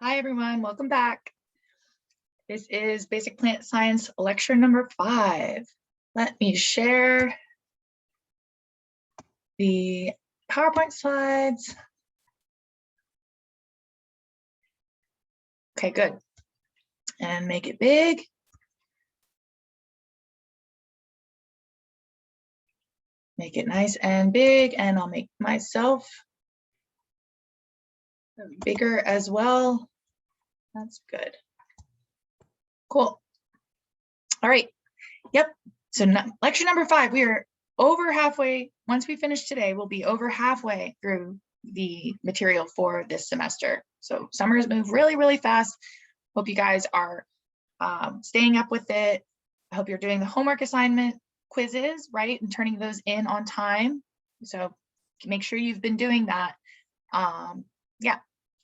Hi everyone, welcome back. This is Basic Plant Science lecture number 5. Let me share the PowerPoint slides. Okay, good. And make it big. Make it nice and big, and I'll make myself bigger as well. That's good. Cool. All right. Yep. So lecture number 5, we are over halfway. Once we finish today, we'll be over halfway through the material for this semester. So summers move really, really fast. Hope you guys are staying up with it. I hope you're doing the homework assignment quizzes, right? And turning those in on time. So make sure you've been doing that. Yeah.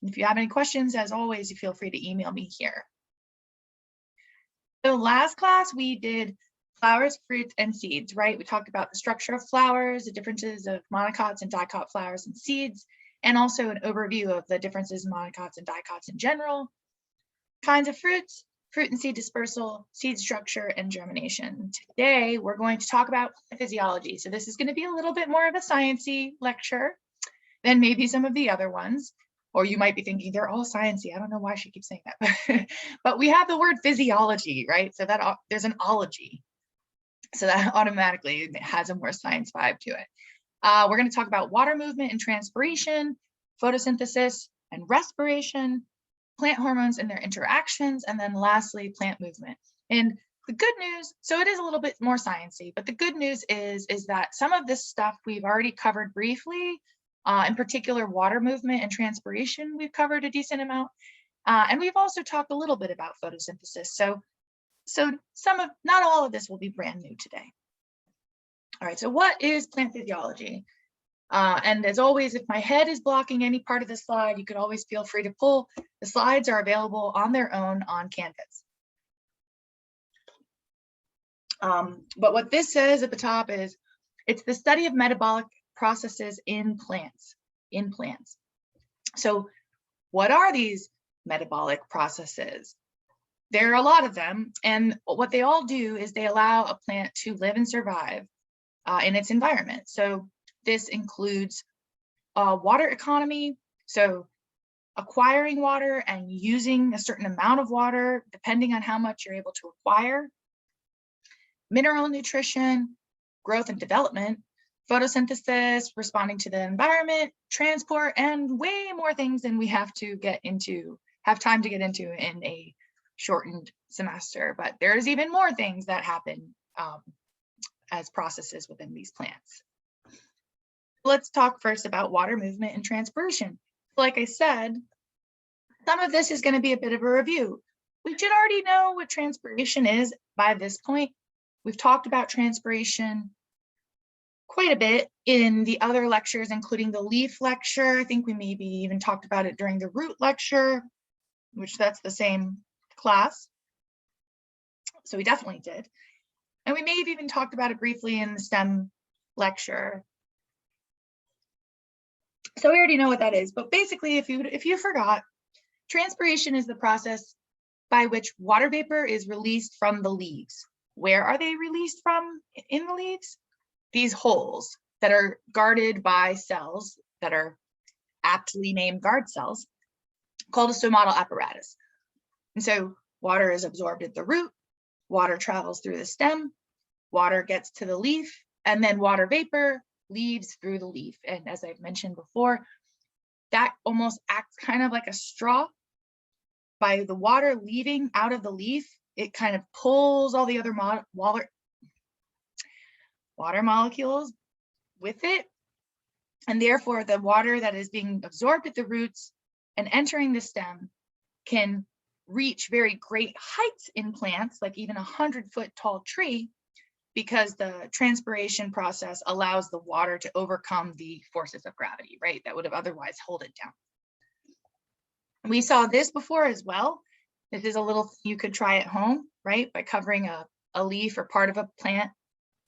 If you have any questions, as always, you feel free to email me here. So last class we did flowers, fruits, and seeds, right? We talked about the structure of flowers, the differences of monocots and dicot flowers and seeds, and also an overview of the differences in monocots and dicots in general, kinds of fruits, fruit and seed dispersal, seed structure, and germination. Today, we're going to talk about physiology. So this is going to be a little bit more of a sciencey lecture than maybe some of the other ones. Or you might be thinking they're all sciencey. I don't know why she keeps saying that, but we have the word physiology, right? So that there's an ology. So that automatically has a more science vibe to it. We're going to talk about water movement and transpiration, photosynthesis and respiration, plant hormones and their interactions, and then lastly, plant movement. And the good news, so it is a little bit more sciencey, but the good news is that some of this stuff we've already covered briefly. In particular, water movement and transpiration, we've covered a decent amount. And we've also talked a little bit about photosynthesis. So not all of this will be brand new today. All right, so what is plant physiology? And as always, if my head is blocking any part of the slide, you could always feel free to pull. The slides are available on their own on Canvas. But what this says at the top is, it's the study of metabolic processes in plants. So what are these metabolic processes? There are a lot of them, and what they all do is they allow a plant to live and survive in its environment. So this includes water economy, so acquiring water and using a certain amount of water depending on how much you're able to acquire, mineral nutrition, growth and development, photosynthesis, responding to the environment, transport, and way more things than we have time to get into in a shortened semester. But there's even more things that happen as processes within these plants. Let's talk first about water movement and transpiration. Like I said, some of this is going to be a bit of a review. We should already know what transpiration is by this point. We've talked about transpiration quite a bit in the other lectures, including the leaf lecture. I think we maybe even talked about it during the root lecture, which that's the same class. So we definitely did. And we may have even talked about it briefly in the STEM lecture. So we already know what that is, but basically, if you forgot, transpiration is the process by which water vapor is released from the leaves. Where are they released from in the leaves? These holes that are guarded by cells that are aptly named guard cells called a stomatal apparatus. And so water is absorbed at the root, water travels through the stem, water gets to the leaf, and then water vapor leaves through the leaf. And as I've mentioned before, that almost acts kind of like a straw. By the water leaving out of the leaf, it kind of pulls all the other water molecules with it, and therefore the water that is being absorbed at the roots and entering the stem can reach very great heights in plants, like even 100-foot tall tree, because the transpiration process allows the water to overcome the forces of gravity, right, that would have otherwise held it down. We saw this before as well. This is a little you could try at home, right, by covering a leaf or part of a plant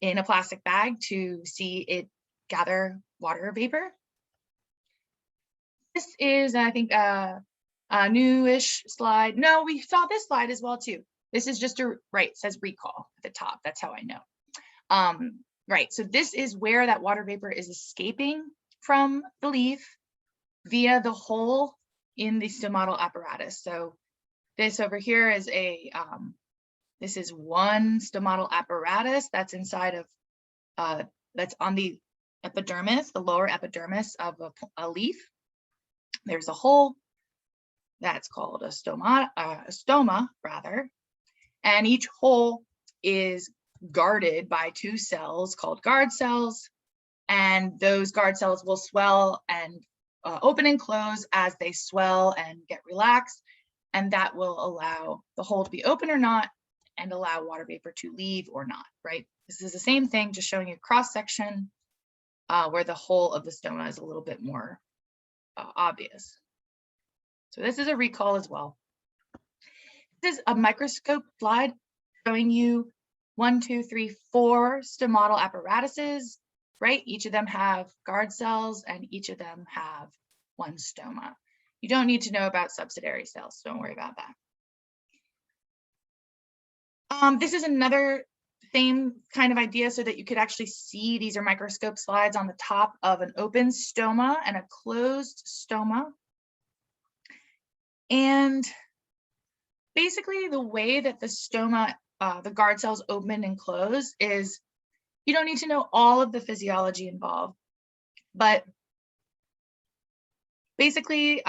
in a plastic bag to see it gather water vapor. This is, I think, Newish slide. No, we saw this slide as well too. This is just right, it says recall at the top. That's how I know. Right, so this is where that water vapor is escaping from the leaf via the hole in the stomatal apparatus. So this over here is this is one stomatal apparatus that's inside of, that's on the epidermis, the lower epidermis of a leaf. There's a hole that's called a stoma rather, and each hole is guarded by two cells called guard cells, and those guard cells will swell and open and close as they swell and get relaxed, and that will allow the hole to be open or not and allow water vapor to leave or not, right? This is the same thing, just showing you cross section where the whole of the stoma is a little bit more obvious. So this is a recall as well. This is a microscope slide showing you 1, 2, 3, 4 stomatal apparatuses, right? Each of them have guard cells and each of them have one stoma. You don't need to know about subsidiary cells, so don't worry about that. This is another same kind of idea so that you could actually see, these are microscope slides on the top of an open stoma and a closed stoma. And basically the way that the stoma, the guard cells open and close is, you don't need to know all of the physiology involved, but basically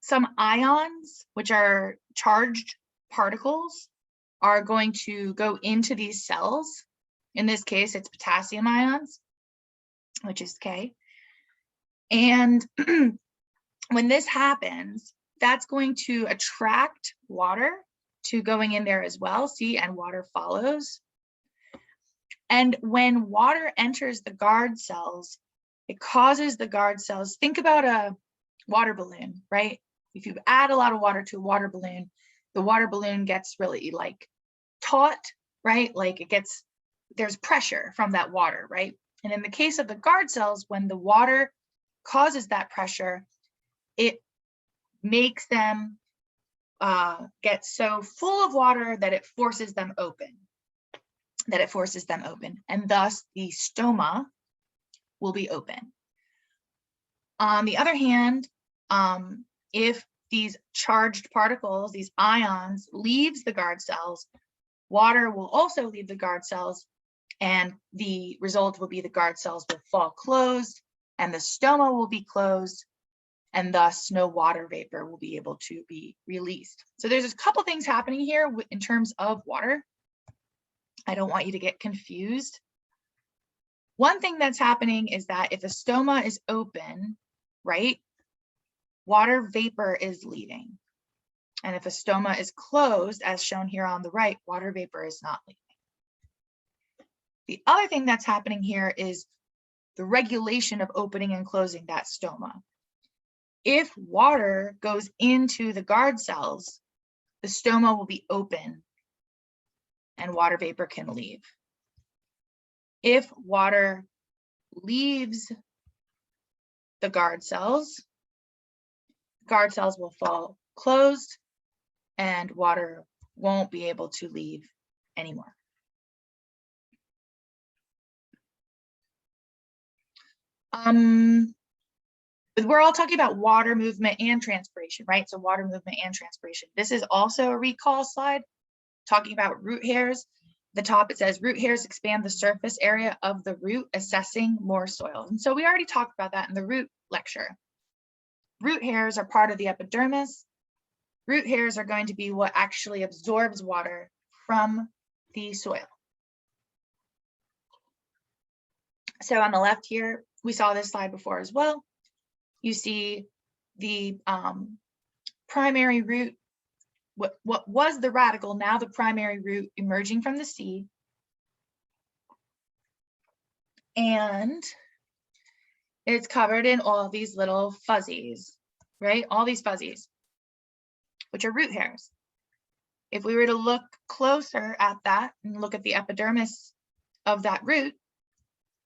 some ions, which are charged particles, are going to go into these cells. In this case, it's potassium ions, which is K. And when this happens, that's going to attract water to going in there as well, see, and water follows. And when water enters the guard cells, it causes the guard cells, think about a water balloon, right? If you add a lot of water to a water balloon, the water balloon gets really like taut, right? Like it gets, there's pressure from that water, right? And in the case of the guard cells, when the water causes that pressure, it makes them get so full of water that it forces them open, and thus the stoma will be open. On the other hand, if these charged particles, these ions, leaves the guard cells, water will also leave the guard cells, and the result will be the guard cells will fall closed and the stoma will be closed, and thus no water vapor will be able to be released. So there's a couple things happening here in terms of water. I don't want you to get confused. One thing that's happening is that if a stoma is open, right, water vapor is leaving. And if a stoma is closed, as shown here on the right, water vapor is not leaving. The other thing that's happening here is the regulation of opening and closing that stoma. If water goes into the guard cells, the stoma will be open and water vapor can leave. If water leaves the guard cells will fall closed and water won't be able to leave anymore. We're all talking about water movement and transpiration, right? So water movement and transpiration. This is also a recall slide talking about root hairs. At the top, it says root hairs expand the surface area of the root, assessing more soil. And so we already talked about that in the root lecture. Root hairs are part of the epidermis. Root hairs are going to be what actually absorbs water from the soil. So on the left here, we saw this slide before as well. You see the primary root, what was the radical, now the primary root emerging from the seed. And it's covered in all these little fuzzies, right? All these fuzzies, which are root hairs. If we were to look closer at that and look at the epidermis of that root,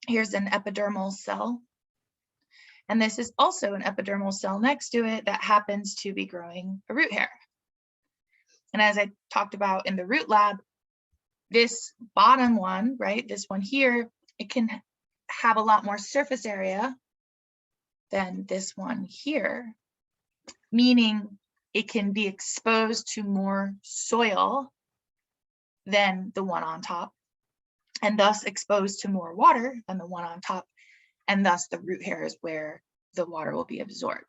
here's an epidermal cell. And this is also an epidermal cell next to it that happens to be growing a root hair. And as I talked about in the root lab, this bottom one, right, this one here, it can have a lot more surface area than this one here, meaning it can be exposed to more soil than the one on top, and thus exposed to more water than the one on top, and thus the root hair is where the water will be absorbed.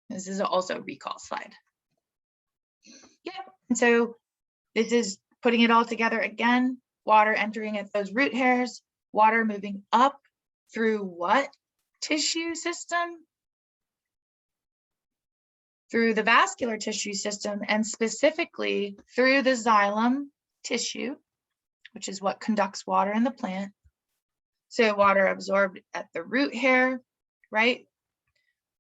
This is also a recall slide. Yep, and so this is putting it all together again, water entering at those root hairs, water moving up through what tissue system? Through the vascular tissue system, and specifically through the xylem tissue, which is what conducts water in the plant. So water absorbed at the root hair, right?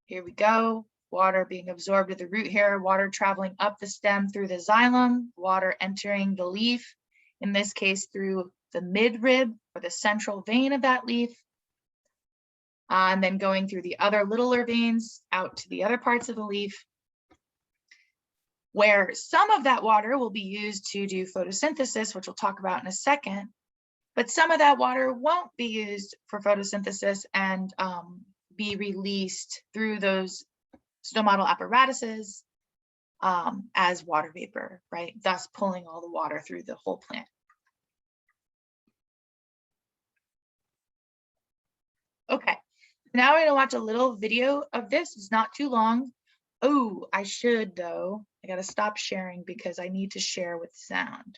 Here we go. Water being absorbed at the root hair, water traveling up the stem through the xylem, water entering the leaf, in this case through the midrib or the central vein of that leaf, and then going through the other littler veins out to the other parts of the leaf, where some of that water will be used to do photosynthesis, which we'll talk about in a second, but some of that water won't be used for photosynthesis and be released through those stomatal apparatuses as water vapor, right? Thus pulling all the water through the whole plant. Okay, now we're gonna watch a little video of this. It's not too long. Oh, I should though. I gotta stop sharing because I need to share with sound,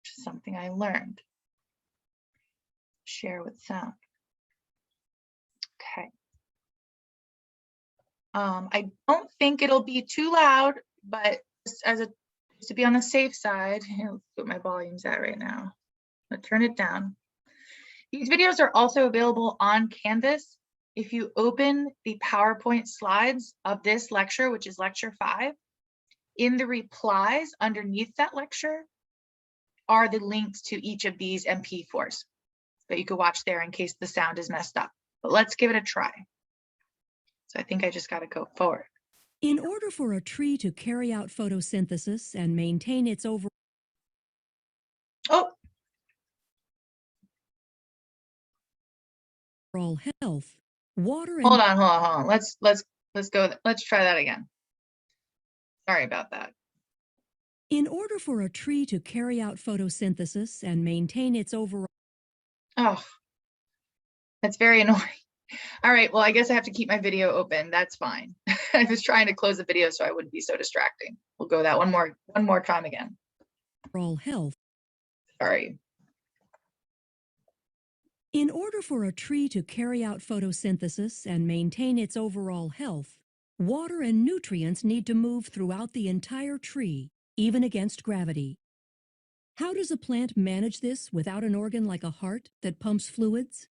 which is something I learned. Share with sound. Okay. I don't think it'll be too loud, but just to be on the safe side, let's see what my volume's at right now. I'm gonna turn it down. These videos are also available on Canvas. If you open the PowerPoint slides of this lecture, which is lecture 5, in the replies underneath that lecture are the links to each of these MP4s that you could watch there in case the sound is messed up. But let's give it a try. So I think I just got to go forward. In order for a tree to carry out photosynthesis and maintain its overall health, water and hold on. Let's go. Let's try that again. Sorry about that. In order for a tree to carry out photosynthesis and maintain its overall... Oh, that's very annoying. All right, well, I guess I have to keep my video open. That's fine. I was trying to close the video so I wouldn't be so distracting. We'll go that one more time again. Overall health. Sorry. In order for a tree to carry out photosynthesis and maintain its overall health, water and nutrients need to move throughout the entire tree, even against gravity. How does a plant manage this without an organ like a heart that pumps fluids?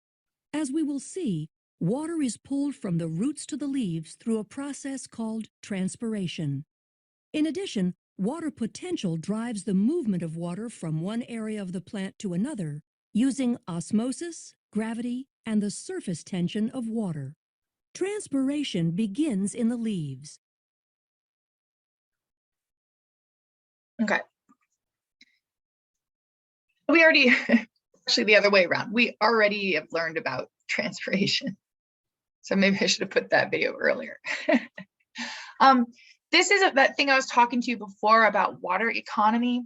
As we will see, water is pulled from the roots to the leaves through a process called transpiration. In addition, water potential drives the movement of water from one area of the plant to another using osmosis, gravity, and the surface tension of water. Transpiration begins in the leaves. Okay. We already, actually the other way around, we already have learned about transpiration. So maybe I should have put that video earlier. This is that thing I was talking to you before about water economy.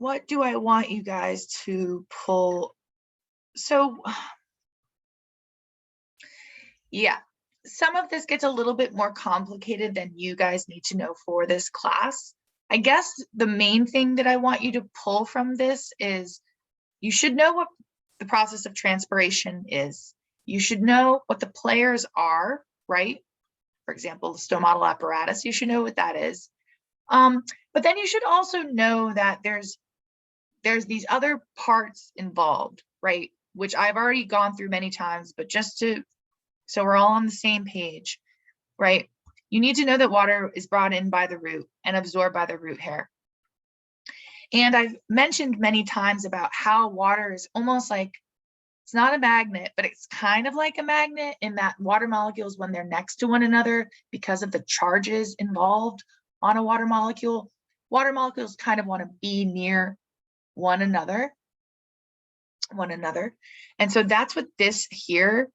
What do I want you guys to pull? So yeah, some of this gets a little bit more complicated than you guys need to know for this class. I guess the main thing that I want you to pull from this is you should know what the process of transpiration is. You should know what the players are, right? For example, the stomatal apparatus, you should know what that is. But then you should also know that there's these other parts involved, right? Which I've already gone through many times, but just so we're all on the same page, right? You need to know that water is brought in by the root and absorbed by the root hair. And I've mentioned many times about how water is almost like It's not a magnet, but it's kind of like a magnet in that water molecules, when they're next to one another, because of the charges involved on a water molecules kind of want to be near one another. And so that's what this here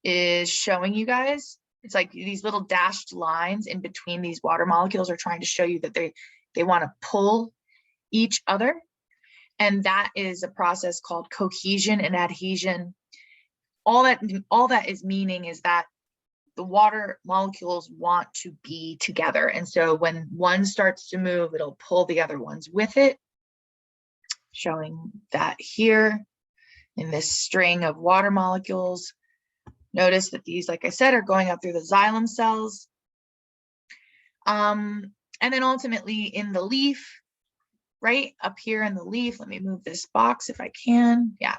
is showing you guys. It's like these little dashed lines in between these water molecules are trying to show you that they want to pull each other. And that is a process called cohesion and adhesion. All that is meaning is that the water molecules want to be together. And so when one starts to move, it'll pull the other ones with it. Showing that here in this string of water molecules. Notice that these, like I said, are going up through the xylem cells. And then ultimately in the leaf, right up here in the leaf, let me move this box if I can. Yeah.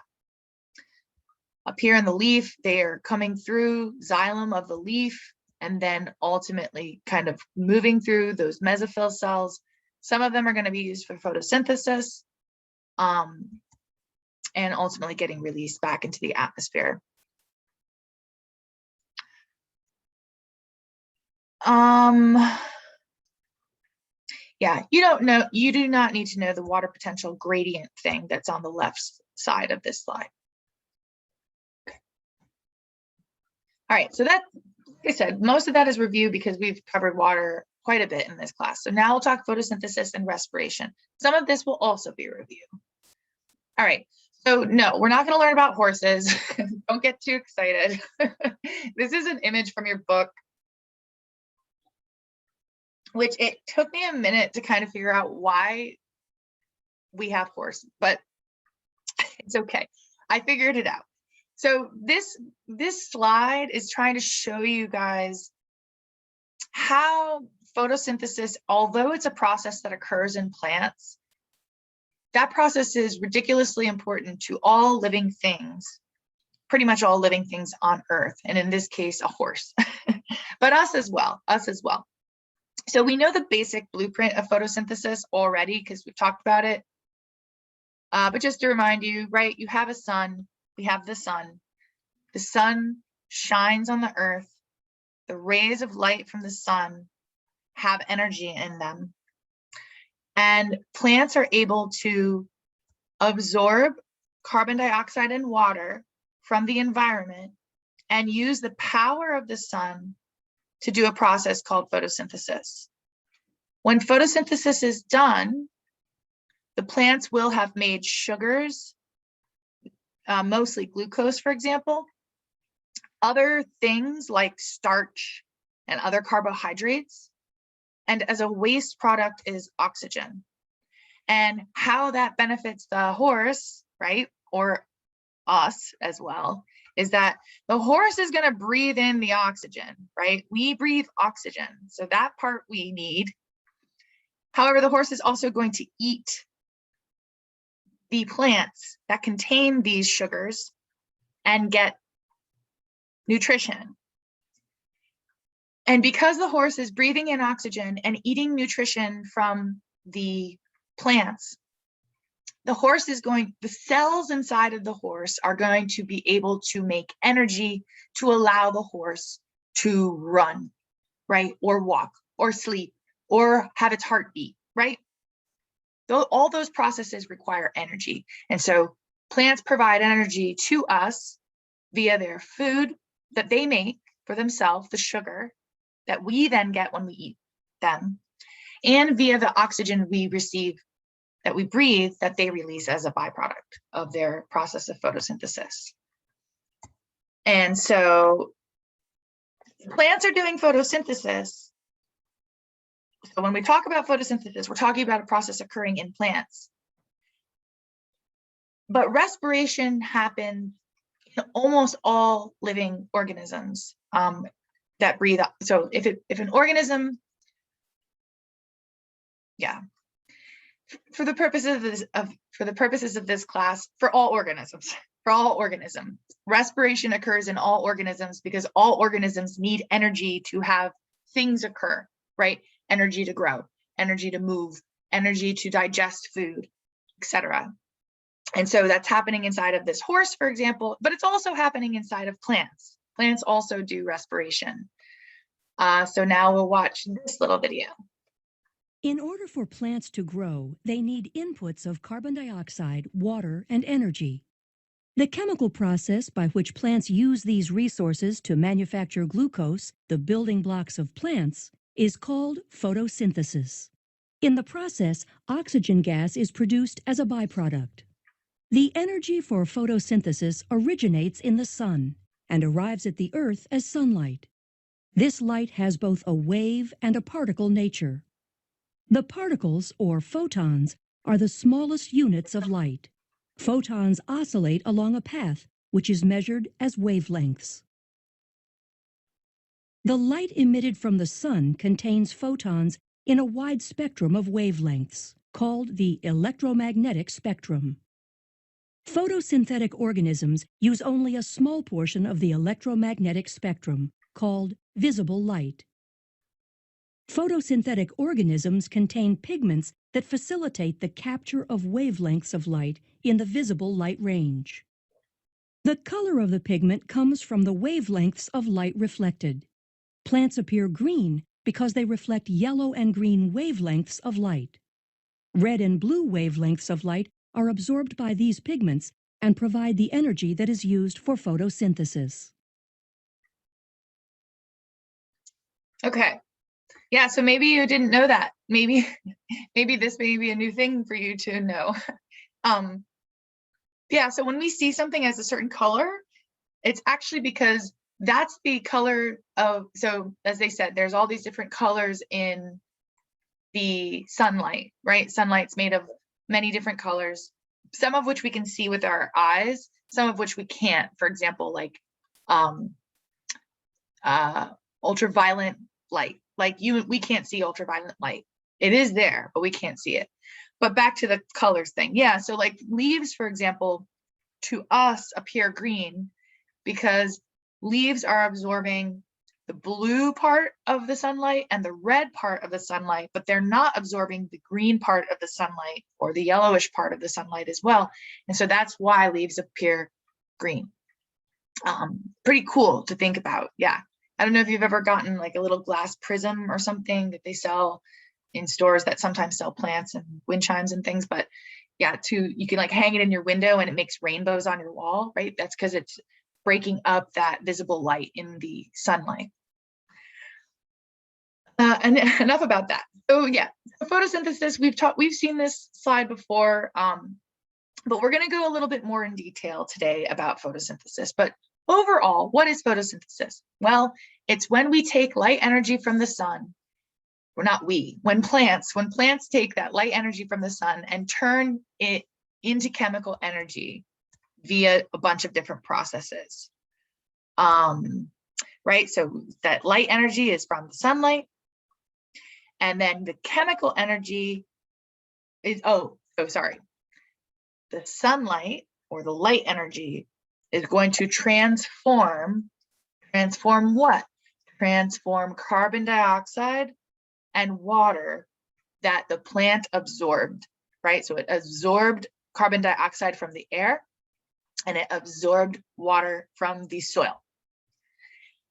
Up here in the leaf, they are coming through xylem of the leaf and then ultimately kind of moving through those mesophyll cells. Some of them are going to be used for photosynthesis and ultimately getting released back into the atmosphere. Yeah, you do not need to know the water potential gradient thing that's on the left side of this slide. Okay. All right, so that, like I said, most of that is review because we've covered water quite a bit in this class. So now we'll talk photosynthesis and respiration. Some of this will also be review. All right, so no, we're not going to learn about horses. Don't get too excited. This is an image from your book, which it took me a minute to kind of figure out why we have horse, but it's okay. I figured it out. So this slide is trying to show you guys how photosynthesis, although it's a process that occurs in plants, that process is ridiculously important to all living things, pretty much all living things on Earth, and in this case, a horse, but us as well. So we know the basic blueprint of photosynthesis already because we've talked about it. But just to remind you, right, you have a sun, we have the sun. The sun shines on the earth. The rays of light from the sun have energy in them. And plants are able to absorb carbon dioxide and water from the environment and use the power of the sun to do a process called photosynthesis. When photosynthesis is done, the plants will have made sugars, mostly glucose, for example, other things like starch and other carbohydrates, and as a waste product is oxygen. And how that benefits the horse, right, or us as well, is that the horse is going to breathe in the oxygen, right? We breathe oxygen, so that part we need. However, the horse is also going to eat the plants that contain these sugars and get nutrition. And because the horse is breathing in oxygen and eating nutrition from the plants, the cells inside of the horse are going to be able to make energy to allow the horse to run, right? Or walk, or sleep, or have its heart beat, right? All those processes require energy. And so plants provide energy to us via their food that they make for themselves, the sugar that we then get when we eat them, and via the oxygen we receive that we breathe that they release as a byproduct of their process of photosynthesis. And so plants are doing photosynthesis. So when we talk about photosynthesis, we're talking about a process occurring in plants. But respiration happens in almost all living organisms that breathe. So if an organism, yeah, for the purposes of this class, for all organisms, respiration occurs in all organisms because all organisms need energy to have things occur, right? Energy to grow, energy to move, energy to digest food, etc. And so that's happening inside of this horse, for example, but it's also happening inside of plants. Plants also do respiration. So now we'll watch this little video. In order for plants to grow, they need inputs of carbon dioxide, water, and energy. The chemical process by which plants use these resources to manufacture glucose, the building blocks of plants, is called photosynthesis. In the process, oxygen gas is produced as a byproduct. The energy for photosynthesis originates in the sun and arrives at the earth as sunlight. This light has both a wave and a particle nature. The particles, or photons, are the smallest units of light. Photons oscillate along a path, which is measured as wavelengths. The light emitted from the sun contains photons in a wide spectrum of wavelengths, called the electromagnetic spectrum. Photosynthetic organisms use only a small portion of the electromagnetic spectrum, called visible light. Photosynthetic organisms contain pigments that facilitate the capture of wavelengths of light in the visible light range. The color of the pigment comes from the wavelengths of light reflected. Plants appear green because they reflect yellow and green wavelengths of light. Red and blue wavelengths of light are absorbed by these pigments and provide the energy that is used for photosynthesis. Okay. Yeah, so maybe you didn't know that. Maybe this may be a new thing for you to know. Yeah, so when we see something as a certain color, it's actually because that's the color of, so as they said, there's all these different colors in the sunlight, right? Sunlight's made of many different colors, some of which we can see with our eyes, some of which we can't. For example, like ultraviolet light. Like we can't see ultraviolet light. It is there, but we can't see it. But back to the colors thing. Yeah, so like leaves, for example, to us appear green because leaves are absorbing the blue part of the sunlight and the red part of the sunlight, but they're not absorbing the green part of the sunlight or the yellowish part of the sunlight as well. And so that's why leaves appear green. Pretty cool to think about. Yeah. I don't know if you've ever gotten like a little glass prism or something that they sell in stores that sometimes sell plants and wind chimes and things, but yeah, you can like hang it in your window and it makes rainbows on your wall, right? That's because it's breaking up that visible light in the sunlight. And enough about that. So yeah, photosynthesis, we've seen this slide before, but we're going to go a little bit more in detail today about photosynthesis. But overall, what is photosynthesis? Well, it's when we take light energy from the sun, or not we, when plants take that light energy from the sun and turn it into chemical energy via a bunch of different processes. Right, so that light energy is from the sunlight, and then the chemical energy is, the sunlight or the light energy is going to transform what? Transform carbon dioxide and water that the plant absorbed, right? So it absorbed carbon dioxide from the air and it absorbed water from the soil.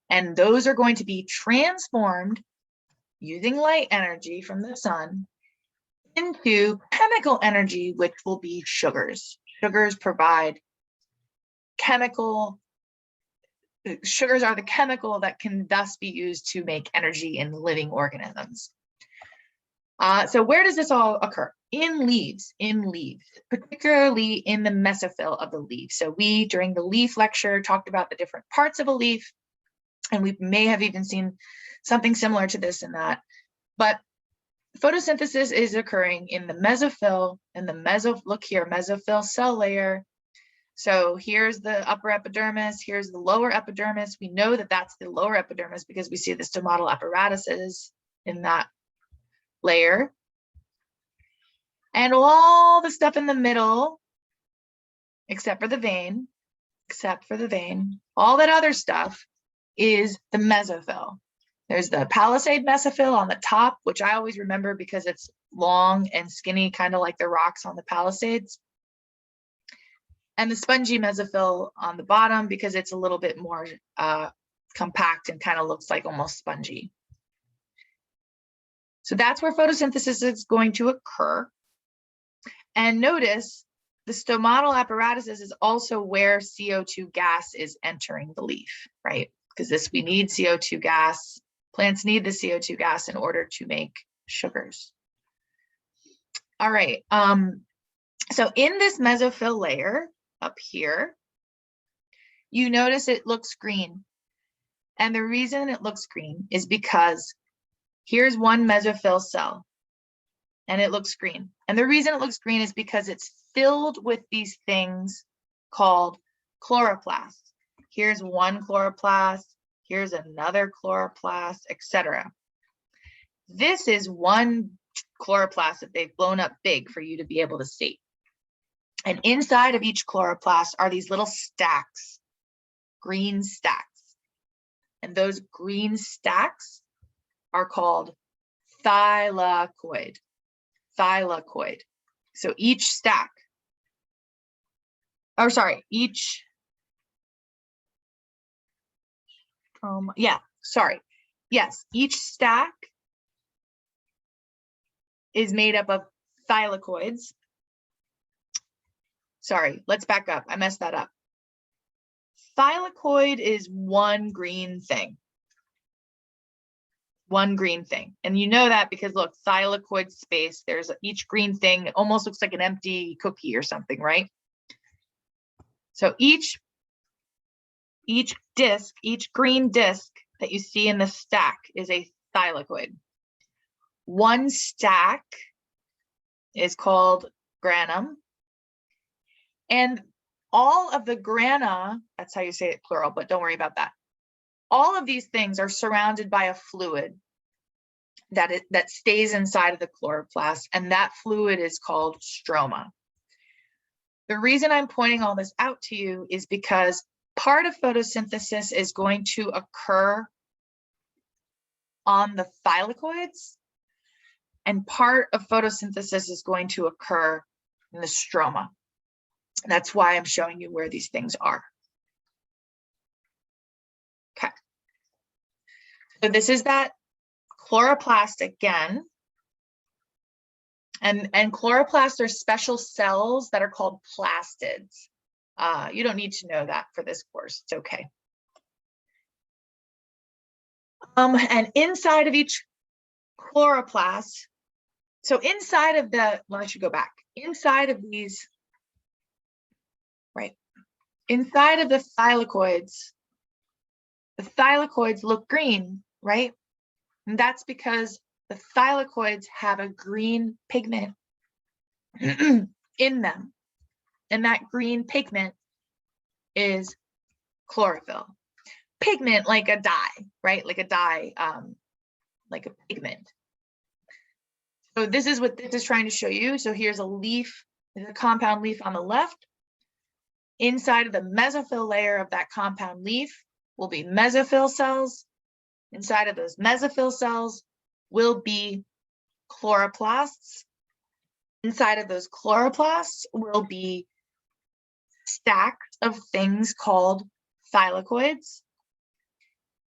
And those are going to be transformed using light energy from the sun into chemical energy, which will be sugars. Sugars are the chemical that can thus be used to make energy in living organisms. So where does this all occur? In leaves, particularly in the mesophyll of the leaf. So we, during the leaf lecture, talked about the different parts of a leaf, and we may have even seen something similar to this in that. But photosynthesis is occurring in the mesophyll, and look here, mesophyll cell layer. So here's the upper epidermis, here's the lower epidermis. We know that that's the lower epidermis because we see the stomatal apparatuses in that layer. And all the stuff in the middle, except for the vein, all that other stuff is the mesophyll. There's the palisade mesophyll on the top, which I always remember because it's long and skinny, kind of like the rocks on the Palisades. and the spongy mesophyll on the bottom because it's a little bit more compact and kind of looks like almost spongy. So that's where photosynthesis is going to occur. And notice the stomatal apparatuses is also where CO2 gas is entering the leaf, right? Because we need CO2 gas. Plants need the CO2 gas in order to make sugars. All right. So in this mesophyll layer up here, you notice it looks green. And the reason it looks green is because here's one mesophyll cell and it looks green. And the reason it looks green is because it's filled with these things called chloroplasts. Here's one chloroplast, here's another chloroplast, etc. This is one chloroplast that they've blown up big for you to be able to see. And inside of each chloroplast are these little stacks, green stacks. And those green stacks are called thylakoid. Thylakoid. So each stack, or sorry, each, each stack is made up of thylakoids. Sorry, let's back up. I messed that up. Thylakoid is one green thing. One green thing. And you know that because look, thylakoid space, there's each green thing, it almost looks like an empty cookie or something, right? So each disc, each green disc that you see in the stack is a thylakoid. One stack is called granum. And all of the grana, that's how you say it plural, but don't worry about that. All of these things are surrounded by a fluid that stays inside of the chloroplast, and that fluid is called stroma. The reason I'm pointing all this out to you is because part of photosynthesis is going to occur on the thylakoids, and part of photosynthesis is going to occur in the stroma. That's why I'm showing you where these things are. Okay. So this is that chloroplast again. And chloroplasts are special cells that are called plastids. You don't need to know that for this course. It's okay. And inside of each chloroplast, so inside of the, well, I should go back. Inside of these, right, inside of the thylakoids look green, right? And that's because the thylakoids have a green pigment in them. And that green pigment is chlorophyll. Pigment like a dye, right? Like a dye, like a pigment. So this is what this is trying to show you. So here's a leaf, there's a compound leaf on the left. Inside of the mesophyll layer of that compound leaf will be mesophyll cells. Inside of those mesophyll cells will be chloroplasts. Inside of those chloroplasts will be stacks of things called thylakoids.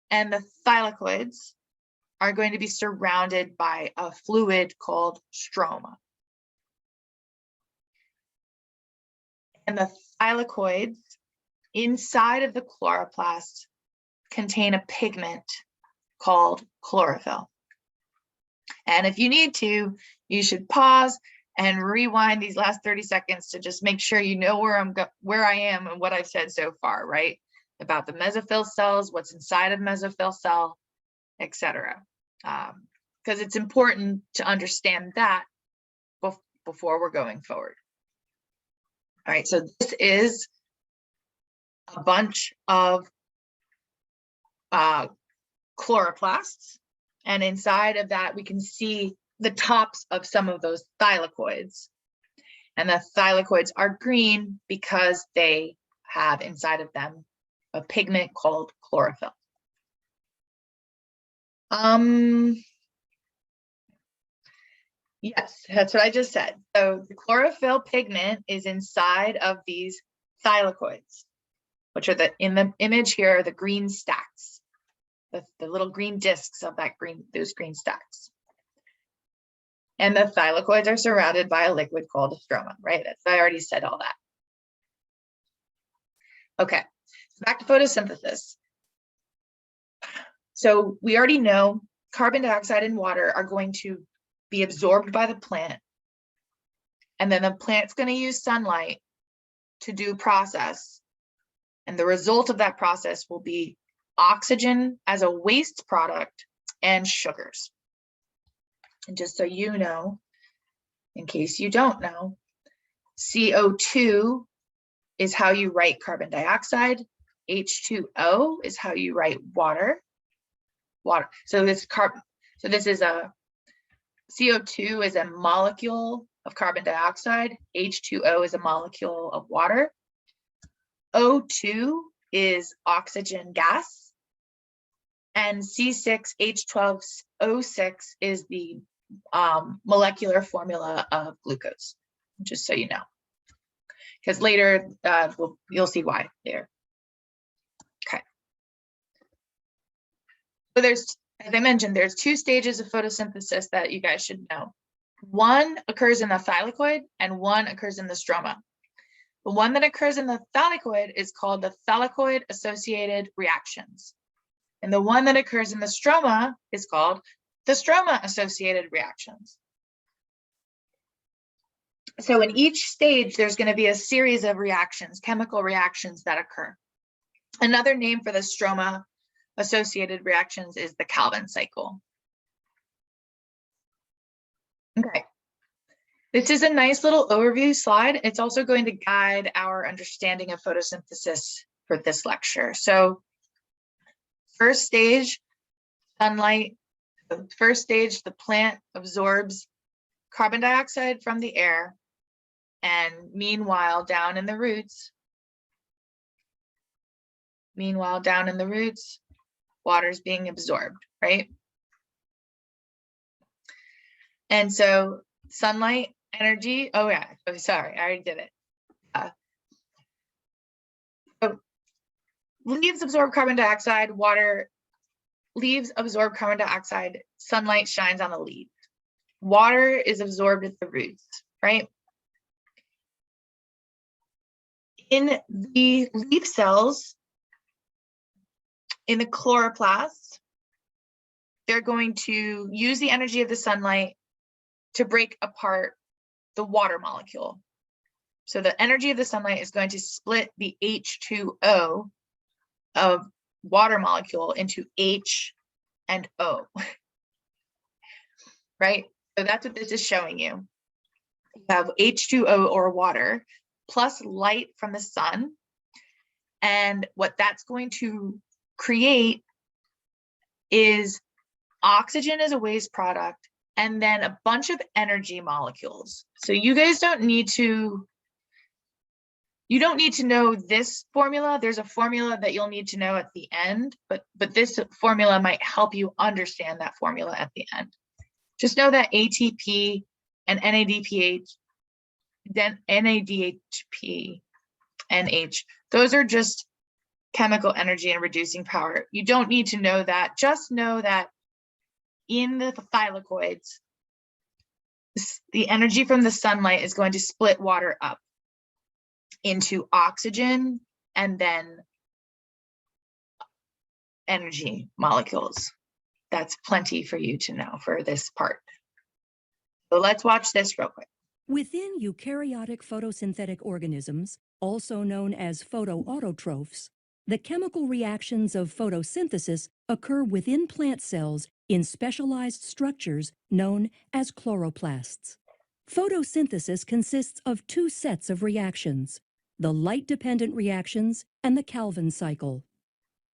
And the thylakoids are going to be surrounded by a fluid called stroma. And the thylakoids inside of the chloroplast contain a pigment called chlorophyll. And if you need to, you should pause and rewind these last 30 seconds to just make sure you know where I am and what I've said so far, right? About the mesophyll cells, what's inside of mesophyll cell, etc. Because it's important to understand that before we're going forward. All right, so this is a bunch of chloroplasts, and inside of that we can see the tops of some of those thylakoids, and the thylakoids are green because they have inside of them a pigment called chlorophyll. Yes, that's what I just said. So the chlorophyll pigment is inside of these thylakoids, which are in the image here are the green stacks, the little green discs of those green stacks. And the thylakoids are surrounded by a liquid called a stroma, right? I already said all that. Okay, so back to photosynthesis. So we already know carbon dioxide and water are going to be absorbed by the plant. And then the plant's going to use sunlight to do process. And the result of that process will be oxygen as a waste product and sugars. And just so you know, in case you don't know, CO2 is how you write carbon dioxide. H2O is how you write water. So this is a CO2 is a molecule of carbon dioxide. H2O is a molecule of water. O2 is oxygen gas. And C6H12O6 is the molecular formula of glucose, just so you know. Because later you'll see why there. Okay. So there's, as I mentioned, there's two stages of photosynthesis that you guys should know. One occurs in the thylakoid and one occurs in the stroma. The one that occurs in the thylakoid is called the thylakoid-associated reactions. And the one that occurs in the stroma is called the stroma-associated reactions. So in each stage, there's going to be a series of reactions, chemical reactions that occur. Another name for the stroma-associated reactions is the Calvin cycle. Okay. This is a nice little overview slide. It's also going to guide our understanding of photosynthesis for this lecture. So first stage, sunlight. First stage, the plant absorbs carbon dioxide from the air, and meanwhile, down in the roots, water is being absorbed, right? And so sunlight, energy, oh yeah, oh, sorry, I already did it. So leaves absorb carbon dioxide, leaves absorb carbon dioxide, sunlight shines on the leaves. Water is absorbed at the roots, right? In the leaf cells, in the chloroplasts, they're going to use the energy of the sunlight to break apart the water molecule. So the energy of the sunlight is going to split the H2O of water molecule into H and O, right? So that's what this is showing you. You have H2O or water plus light from the sun. And what that's going to create is oxygen as a waste product and then a bunch of energy molecules. So you guys don't need to know this formula. There's a formula that you'll need to know at the end, but this formula might help you understand that formula at the end. Just know that ATP and NADPH, NH, those are just chemical energy and reducing power. You don't need to know that. Just know that in the thylakoids, the energy from the sunlight is going to split water up into oxygen and then energy molecules. That's plenty for you to know for this part. So let's watch this real quick. Within eukaryotic photosynthetic organisms, also known as photoautotrophs, the chemical reactions of photosynthesis occur within plant cells in specialized structures known as chloroplasts. Photosynthesis consists of two sets of reactions, the light-dependent reactions and the Calvin cycle.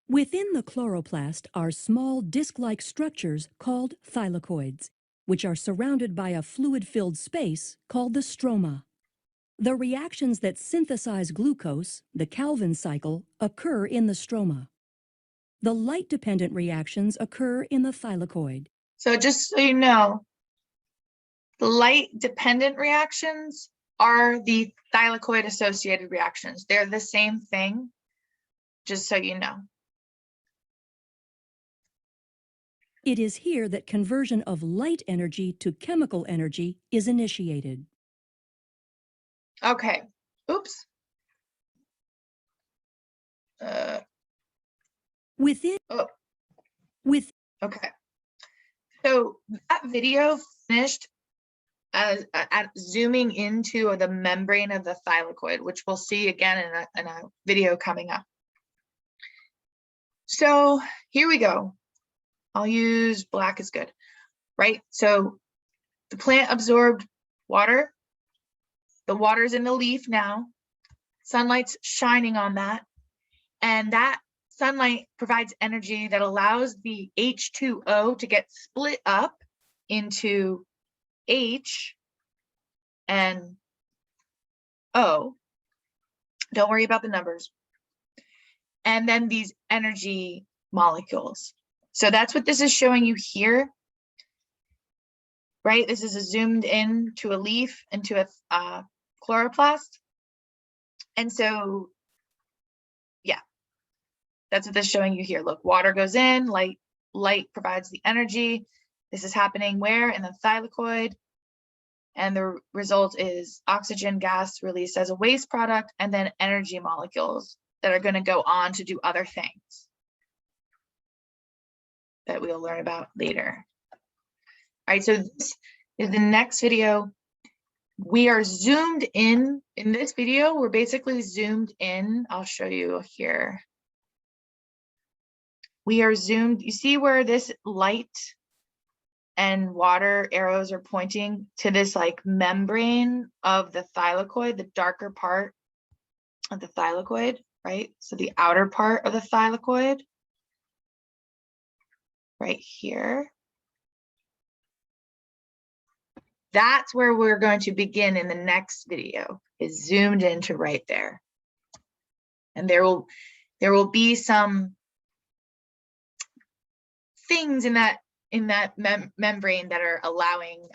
Within the chloroplast are small disc-like structures called thylakoids, which are surrounded by a fluid-filled space called the stroma. The reactions that synthesize glucose, the Calvin cycle, occur in the stroma. The light-dependent reactions occur in the thylakoid. So just so you know, the light-dependent reactions are the thylakoid associated reactions. They're the same thing, just so you know. It is here that conversion of light energy to chemical energy is initiated. Okay, oops. Within, Oh, with, okay. So that video finished at zooming into the membrane of the thylakoid, which we'll see again in a video coming up. So here we go. I'll use black is good, right? So the plant absorbed water. The water's in the leaf now. Sunlight's shining on that. And that sunlight provides energy that allows the H2O to get split up into H and O. Don't worry about the numbers. And then these energy molecules. So that's what this is showing you here, right? This is a zoomed in to a leaf into a chloroplast. And so, yeah, that's what this is showing you here. Look, water goes in, light provides the energy. This is happening where? In the thylakoid. And the result is oxygen gas released as a waste product, and then energy molecules that are going to go on to do other things that we'll learn about later. All right, so this is the next video. We are zoomed in this video. We're basically zoomed in. I'll show you here. We are zoomed. You see where this light and water arrows are pointing to this like membrane of the thylakoid, the darker part of the thylakoid, right? So the outer part of the thylakoid, right here. That's where we're going to begin in the next video, is zoomed into right there. And there will be some things in that membrane that are allowing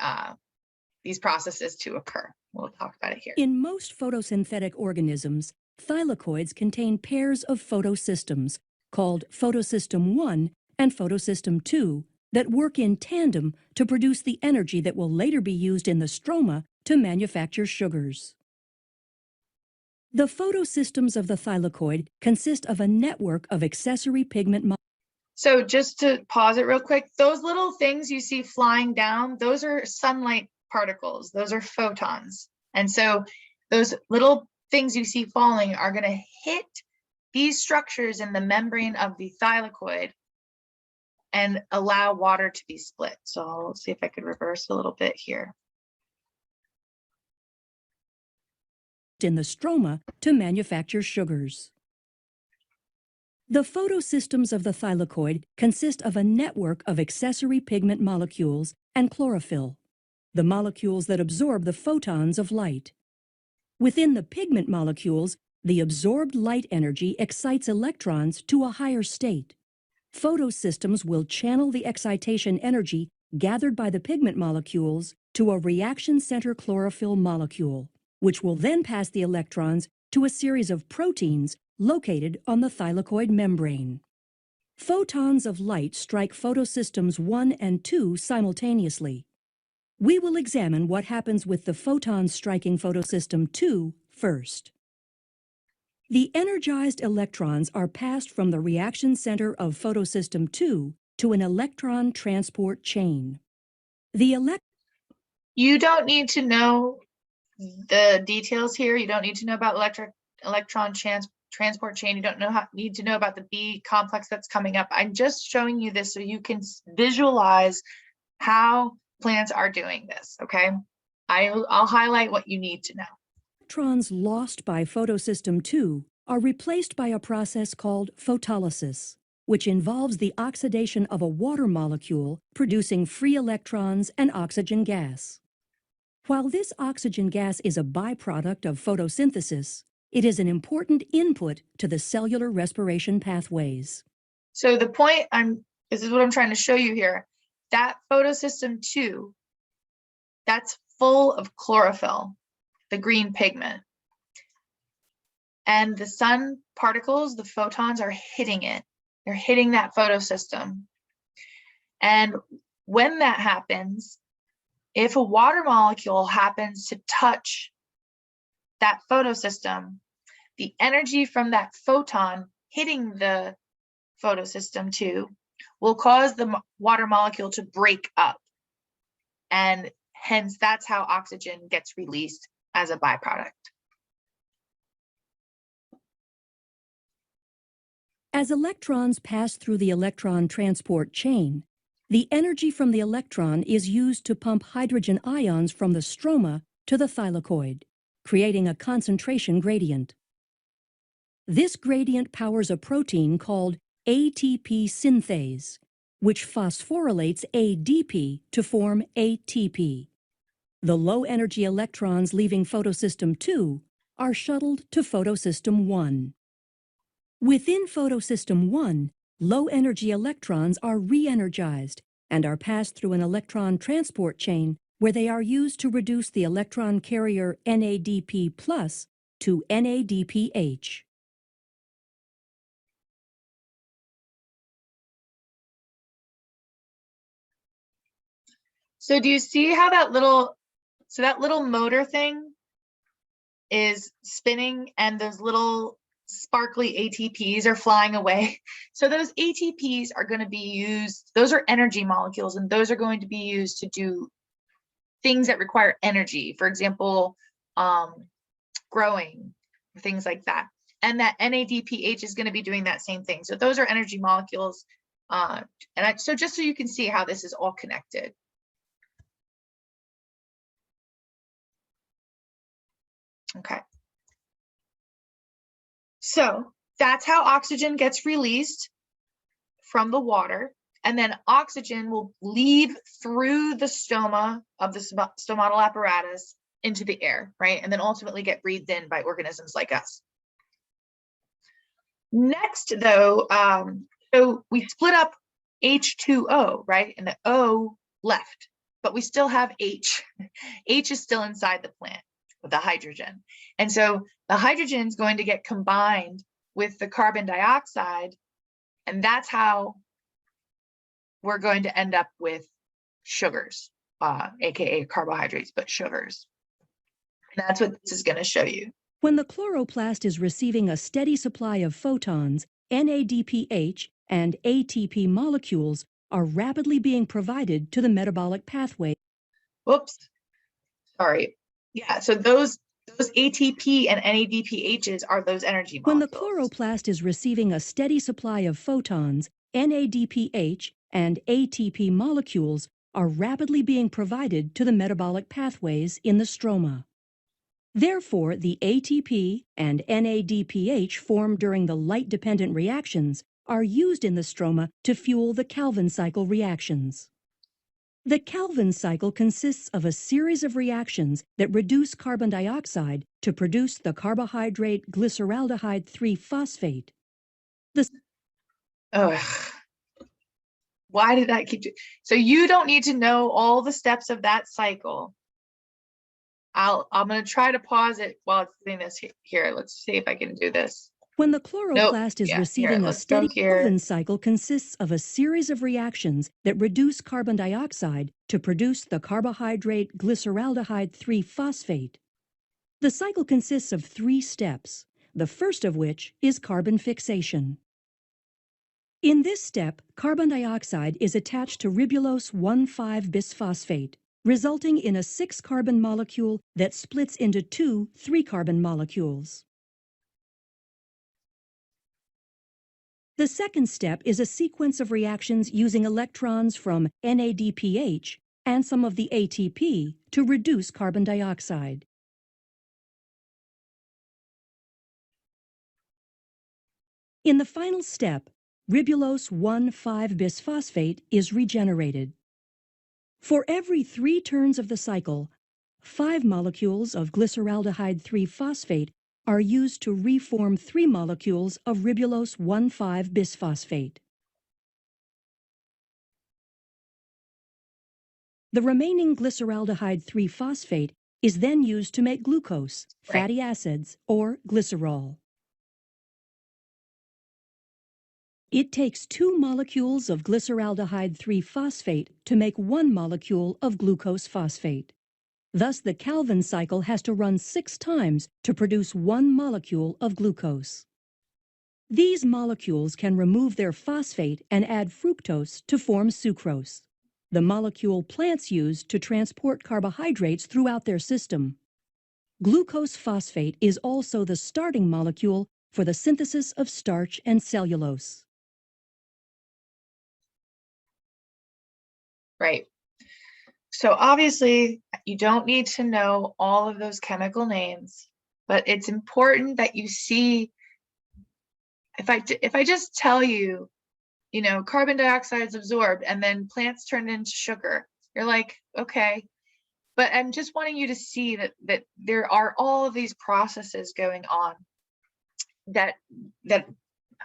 these processes to occur. We'll talk about it here. In most photosynthetic organisms, thylakoids contain pairs of photosystems called photosystem 1 and photosystem 2 that work in tandem to produce the energy that will later be used in the stroma to manufacture sugars. The photosystems of the thylakoid consist of a network of accessory pigment. So just to pause it real quick, those little things you see flying down, those are sunlight particles. Those are photons. And so those little things you see falling are going to hit these structures in the membrane of the thylakoid and allow water to be split. So I'll see if I could reverse a little bit here. In the stroma to manufacture sugars. The photosystems of the thylakoid consist of a network of accessory pigment molecules and chlorophyll, the molecules that absorb the photons of light. Within the pigment molecules, the absorbed light energy excites electrons to a higher state. Photosystems will channel the excitation energy gathered by the pigment molecules to a reaction center chlorophyll molecule, which will then pass the electrons to a series of proteins located on the thylakoid membrane. Photons of light strike photosystems 1 and 2 simultaneously. We will examine what happens with the photons striking photosystem 2 first. The energized electrons are passed from the reaction center of photosystem 2 to an electron transport chain. You don't need to know the details here. You don't need to know about electron transport chain. You don't need to know about the B complex that's coming up. I'm just showing you this so you can visualize how plants are doing this, okay? I'll highlight what you need to know. Electrons lost by photosystem 2 are replaced by a process called photolysis, which involves the oxidation of a water molecule producing free electrons and oxygen gas. While this oxygen gas is a byproduct of photosynthesis, it is an important input to the cellular respiration pathways. So the point this is what I'm trying to show you here. That photosystem 2, that's full of chlorophyll. the green pigment. And the sun particles, the photons, are hitting it. They're hitting that photosystem. And when that happens, if a water molecule happens to touch that photosystem, the energy from that photon hitting the photosystem too will cause the water molecule to break up. And hence, that's how oxygen gets released as a byproduct. As electrons pass through the electron transport chain, the energy from the electron is used to pump hydrogen ions from the stroma to the thylakoid, creating a concentration gradient. This gradient powers a protein called ATP synthase, which phosphorylates ADP to form ATP. The low-energy electrons leaving photosystem 2 are shuttled to photosystem 1. Within photosystem 1, low-energy electrons are re-energized and are passed through an electron transport chain where they are used to reduce the electron carrier NADP+ to NADPH. So do you see how that little motor thing is spinning and those little sparkly ATPs are flying away? So those ATPs are going to be used, those are energy molecules, and those are going to be used to do things that require energy. For example, growing, things like that. And that NADPH is going to be doing that same thing. So those are energy molecules. So just so you can see how this is all connected. Okay. So that's how oxygen gets released from the water. And then oxygen will leave through the stoma of the stomatal apparatus into the air, right? And then ultimately get breathed in by organisms like us. Next, though, so we split up H2O, right? And the O left, but we still have H. H is still inside the plant with the hydrogen. And so the hydrogen is going to get combined with the carbon dioxide, and that's how we're going to end up with sugars, aka carbohydrates, but sugars. And that's what this is going to show you. When the chloroplast is receiving a steady supply of photons, NADPH and ATP molecules are rapidly being provided to the metabolic pathway. Whoops, sorry. Yeah, so those ATP and NADPHs are those energy molecules. When the chloroplast is receiving a steady supply of photons, NADPH and ATP molecules are rapidly being provided to the metabolic pathways in the stroma. Therefore, the ATP and NADPH formed during the light-dependent reactions are used in the stroma to fuel the Calvin cycle reactions. The Calvin cycle consists of a series of reactions that reduce carbon dioxide to produce the carbohydrate glyceraldehyde 3-phosphate. Why did I keep doing? So you don't need to know all the steps of that cycle. I'm going to try to pause it while it's doing this here. Let's see if I can do this. When the chloroplast is receiving a steady Calvin cycle consists of a series of reactions that reduce carbon dioxide to produce the carbohydrate glyceraldehyde 3-phosphate. The cycle consists of 3 steps, the first of which is carbon fixation. In this step, carbon dioxide is attached to ribulose 1,5-bisphosphate, resulting in a 6-carbon molecule that splits into 2 3-carbon molecules. The second step is a sequence of reactions using electrons from NADPH and some of the ATP to reduce carbon dioxide. In the final step, ribulose 1,5-bisphosphate is regenerated. For every 3 turns of the cycle, 5 molecules of glyceraldehyde 3-phosphate are used to reform 3 molecules of ribulose 1,5-bisphosphate. The remaining glyceraldehyde 3-phosphate is then used to make glucose, Right. fatty acids, or glycerol. It takes 2 molecules of glyceraldehyde 3-phosphate to make 1 molecule of glucose phosphate. Thus, the Calvin cycle has to run 6 times to produce 1 molecule of glucose. These molecules can remove their phosphate and add fructose to form sucrose, the molecule plants use to transport carbohydrates throughout their system. Glucose phosphate is also the starting molecule for the synthesis of starch and cellulose. Right. So obviously, you don't need to know all of those chemical names, but it's important that you see, if I just tell you, carbon dioxide is absorbed and then plants turn into sugar, you're like, okay. But I'm just wanting you to see that there are all of these processes going on that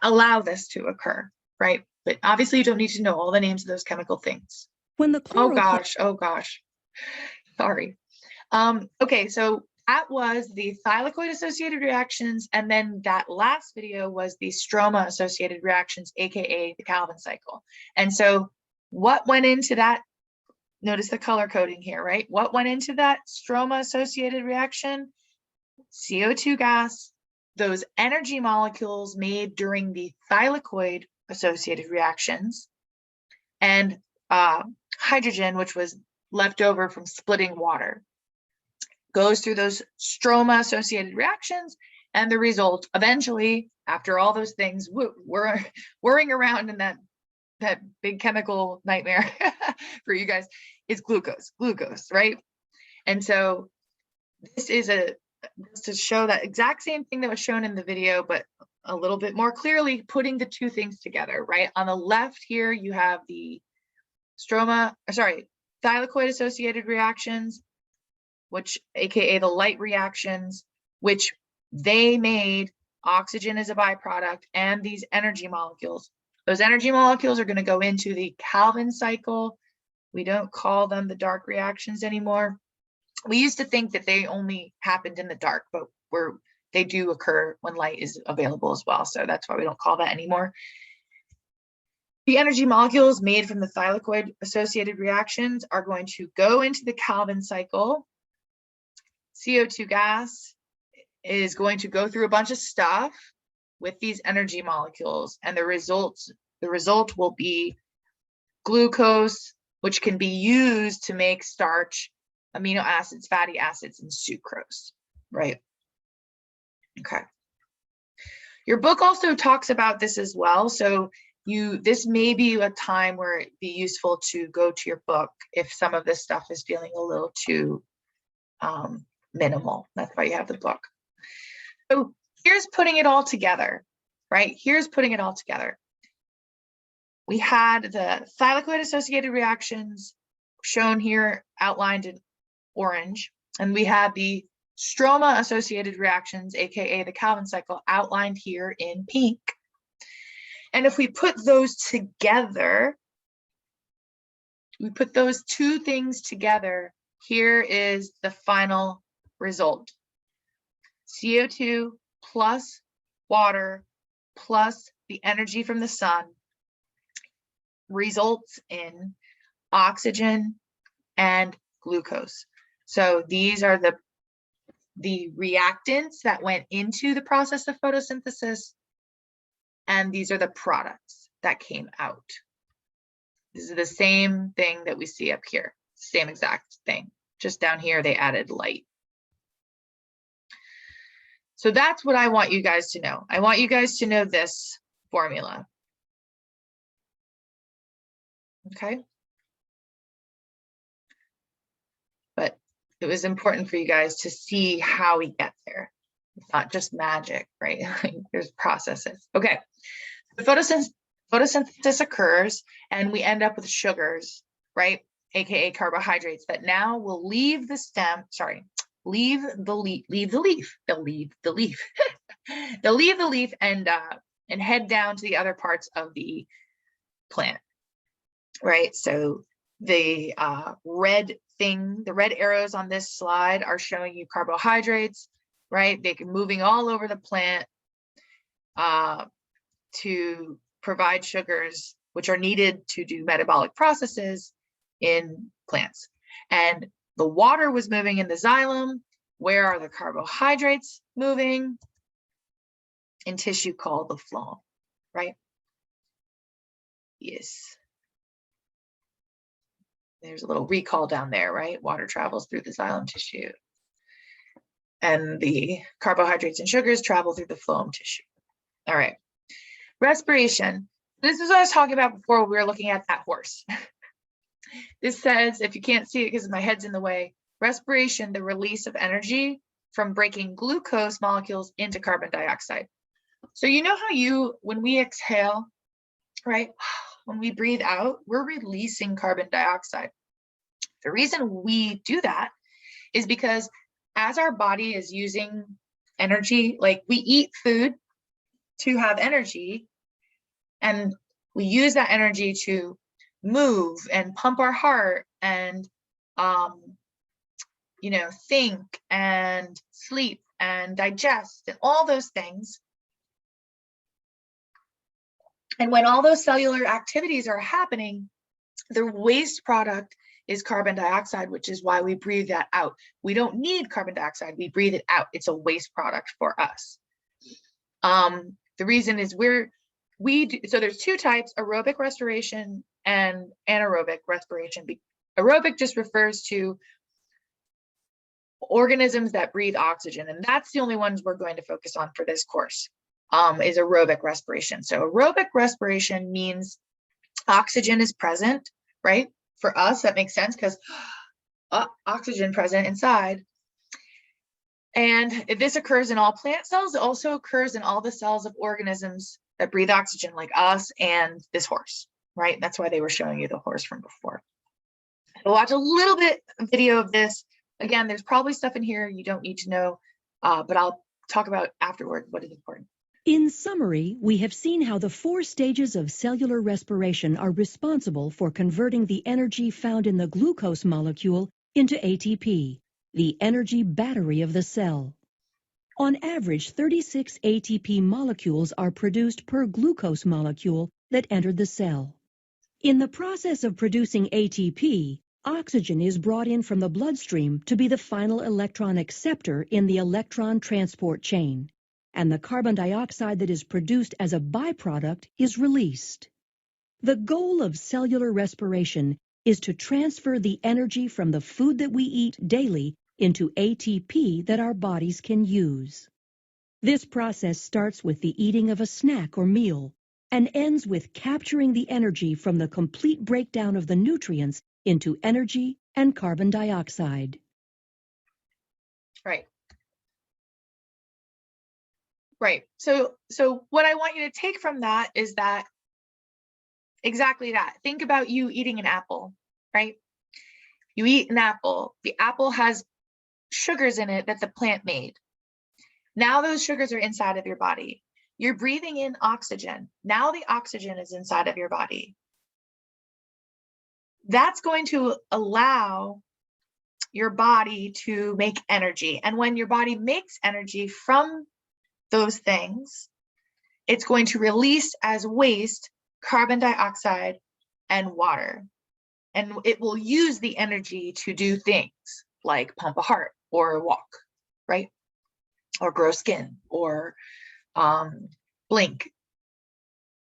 allow this to occur, right? But obviously, you don't need to know all the names of those chemical things. When the Oh gosh, sorry. Okay, so that was the thylakoid associated reactions, and then that last video was the stroma associated reactions, aka the Calvin cycle. And so what went into that? Notice the color coding here, right? What went into that stroma associated reaction? CO2 gas, those energy molecules made during the thylakoid associated reactions, and hydrogen, which was left over from splitting water, goes through those stroma associated reactions, and the result eventually, after all those things whirring around in that big chemical nightmare for you guys, is glucose, right? And so this is to show that exact same thing that was shown in the video, but a little bit more clearly, putting the two things together, right? On the left here, you have the thylakoid associated reactions, which aka the light reactions, which they made oxygen as a byproduct and these energy molecules. Those energy molecules are going to go into the Calvin cycle. We don't call them the dark reactions anymore. We used to think that they only happened in the dark, but they do occur when light is available as well. So that's why we don't call that anymore. The energy molecules made from the thylakoid associated reactions are going to go into the Calvin cycle. CO2 gas is going to go through a bunch of stuff with these energy molecules, and the result will be glucose, which can be used to make starch, amino acids, fatty acids, and sucrose, right? Okay. Your book also talks about this as well. So this may be a time where it'd be useful to go to your book if some of this stuff is feeling a little too minimal. That's why you have the book. So here's putting it all together, right? Here's putting it all together. We had the thylakoid associated reactions shown here, outlined in orange, and we had the stroma associated reactions, aka the Calvin cycle, outlined here in pink. And if we put those together, we put those two things together, here is the final result. CO2 plus water plus the energy from the sun results in oxygen and glucose. So these are the reactants that went into the process of photosynthesis, and these are the products that came out. This is the same thing that we see up here, same exact thing. Just down here, they added light. So that's what I want you guys to know. I want you guys to know this formula. Okay. But it was important for you guys to see how we get there. It's not just magic, right? There's processes. Okay. The photosynthesis occurs and we end up with sugars, right? AKA carbohydrates that now will leave the stem, leave the leaf. They'll leave the leaf. They'll leave the leaf and head down to the other parts of the plant, right? So the red thing, the red arrows on this slide are showing you carbohydrates, right? They're moving all over the plant to provide sugars, which are needed to do metabolic processes in plants. And the water was moving in the xylem. Where are the carbohydrates moving? In tissue called the phloem, right? Yes. There's a little recall down there, right? Water travels through the xylem tissue. And the carbohydrates and sugars travel through the phloem tissue. All right. Respiration. This is what I was talking about before we were looking at that horse. This says, if you can't see it because my head's in the way, respiration, the release of energy from breaking glucose molecules into carbon dioxide. So you know how when we exhale, right? When we breathe out, we're releasing carbon dioxide. The reason we do that is because as our body is using energy, like we eat food to have energy, and we use that energy to move and pump our heart and think and sleep and digest and all those things. And when all those cellular activities are happening, the waste product is carbon dioxide, which is why we breathe that out. We don't need carbon dioxide, we breathe it out. It's a waste product for us. The reason is so there's two types, aerobic respiration and anaerobic respiration. Aerobic just refers to organisms that breathe oxygen, and that's the only ones we're going to focus on for this course, is aerobic respiration. So aerobic respiration means oxygen is present, right? For us, that makes sense because oxygen present inside. And this occurs in all plant cells. It also occurs in all the cells of organisms that breathe oxygen, like us and this horse, right? That's why they were showing you the horse from before. So watch a little bit of video of this. Again, there's probably stuff in here you don't need to know, but I'll talk about afterward what is important. In summary, we have seen how the 4 stages of cellular respiration are responsible for converting the energy found in the glucose molecule into ATP, the energy battery of the cell. On average, 36 ATP molecules are produced per glucose molecule that entered the cell. In the process of producing ATP, oxygen is brought in from the bloodstream to be the final electron acceptor in the electron transport chain, and the carbon dioxide that is produced as a byproduct is released. The goal of cellular respiration is to transfer the energy from the food that we eat daily into ATP that our bodies can use. This process starts with the eating of a snack or meal and ends with capturing the energy from the complete breakdown of the nutrients into energy and carbon dioxide. Right. Right. So what I want you to take from that is that exactly that. Think about you eating an apple, right? You eat an apple. The apple has sugars in it that the plant made. Now those sugars are inside of your body. You're breathing in oxygen. Now the oxygen is inside of your body. That's going to allow your body to make energy. And when your body makes energy from those things, it's going to release as waste carbon dioxide and water. And it will use the energy to do things like pump a heart or walk, right? Or grow skin or blink,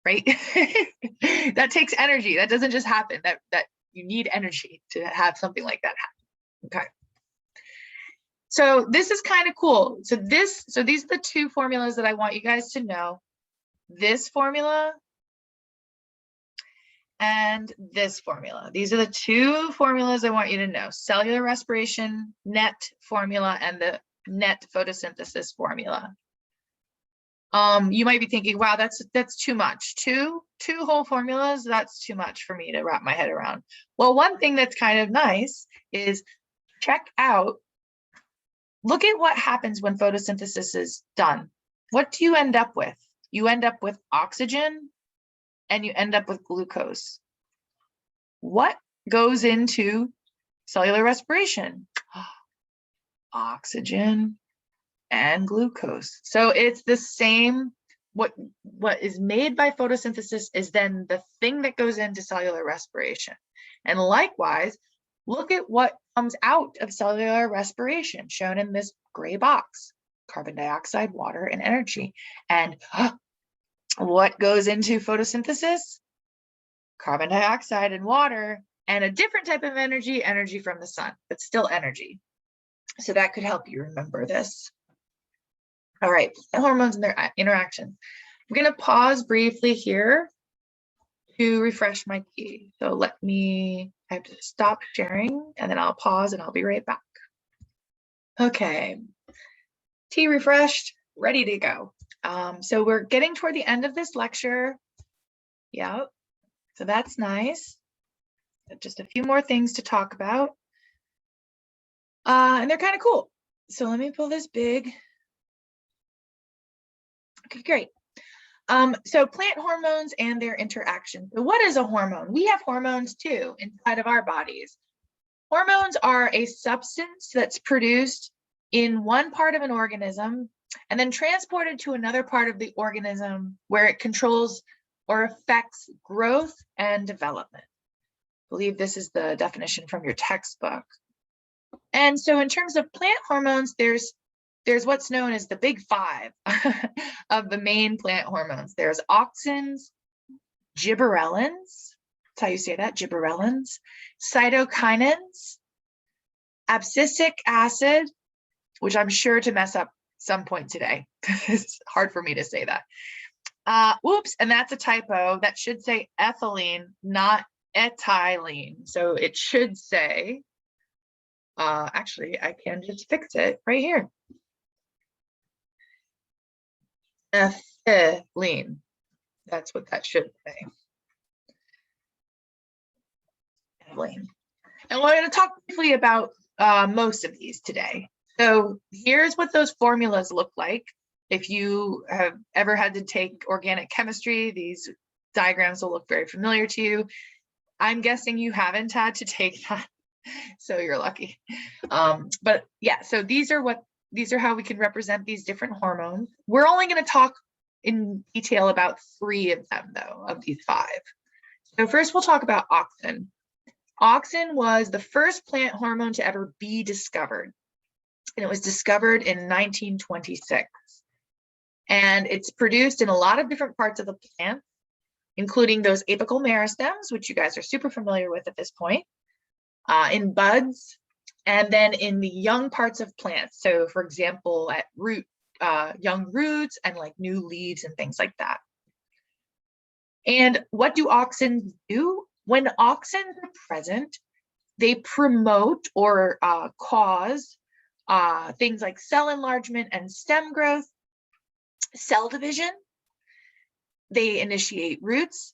right? That takes energy. That doesn't just happen. That you need energy to have something like that happen. Okay. So this is kind of cool. So these are the 2 formulas that I want you guys to know. This formula and this formula. These are the 2 formulas I want you to know. Cellular respiration net formula and the net photosynthesis formula. You might be thinking, wow, that's too much. Two whole formulas, that's too much for me to wrap my head around. Well, one thing that's kind of nice is check out, look at what happens when photosynthesis is done. What do you end up with? You end up with oxygen and you end up with glucose. What goes into cellular respiration, oxygen and glucose. So it's the same. What is made by photosynthesis is then the thing that goes into cellular respiration. And likewise, look at what comes out of cellular respiration, shown in this gray box: carbon dioxide, water, and energy. And what goes into photosynthesis? Carbon dioxide and water, and a different type of energy, energy from the sun, but still energy. So that could help you remember this. All right, hormones and their interactions. I'm going to pause briefly here to refresh my key. So I have to stop sharing, and then I'll pause and I'll be right back. Okay, tea refreshed, ready to go. So we're getting toward the end of this lecture. Yeah, so that's nice. Just a few more things to talk about. And they're kind of cool. So let me pull this big. Okay, great. So plant hormones and their interaction. So what is a hormone? We have hormones too inside of our bodies. Hormones are a substance that's produced in one part of an organism and then transported to another part of the organism where it controls or affects growth and development. I believe this is the definition from your textbook. And so in terms of plant hormones, there's what's known as the big five of the main plant hormones. There's auxins, gibberellins, that's how you say that, gibberellins, cytokinins, abscisic acid, which I'm sure to mess up some point today. It's hard for me to say that. Whoops, and that's a typo. That should say ethylene, not ethylene. So it should say, actually, I can just fix it right here. Ethylene. That's what that should say. Ethylene. And we're going to talk briefly about most of these today. So here's what those formulas look like. If you have ever had to take organic chemistry, these diagrams will look very familiar to you. I'm guessing you haven't had to take that, so you're lucky. But yeah, so these are how we can represent these different hormones. We're only going to talk in detail about 3 of them, though, of these 5. So first we'll talk about auxin. Auxin was the first plant hormone to ever be discovered, and it was discovered in 1926. And it's produced in a lot of different parts of the plant, including those apical meristems, which you guys are super familiar with at this point, in buds, and then in the young parts of plants. So for example, at young roots and like new leaves and things like that. And what do auxins do? When auxins are present, they promote or cause things like cell enlargement and stem growth, cell division. They initiate roots,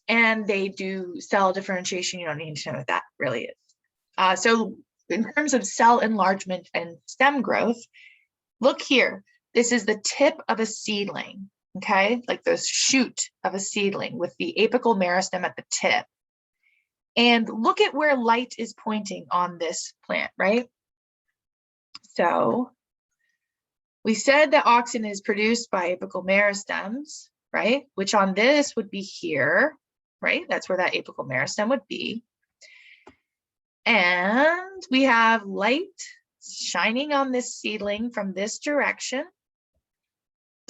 and they do cell differentiation. You don't need to know what that really is. So in terms of cell enlargement and stem growth, look here. This is the tip of a seedling, okay? Like the shoot of a seedling with the apical meristem at the tip. And look at where light is pointing on this plant, right? So we said that auxin is produced by apical meristems, right? Which on this would be here, right? That's where that apical meristem would be. And we have light shining on this seedling from this direction.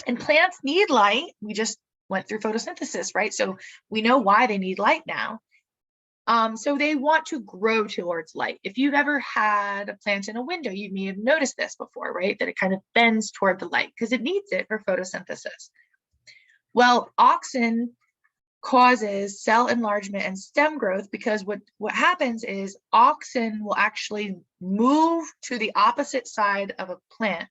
And plants need light. We just went through photosynthesis, right? So we know why they need light now. So they want to grow towards light. If you've ever had a plant in a window, you may have noticed this before, right? That it kind of bends toward the light because it needs it for photosynthesis. Well, auxin causes cell enlargement and stem growth because what happens is auxin will actually move to the opposite side of a plant,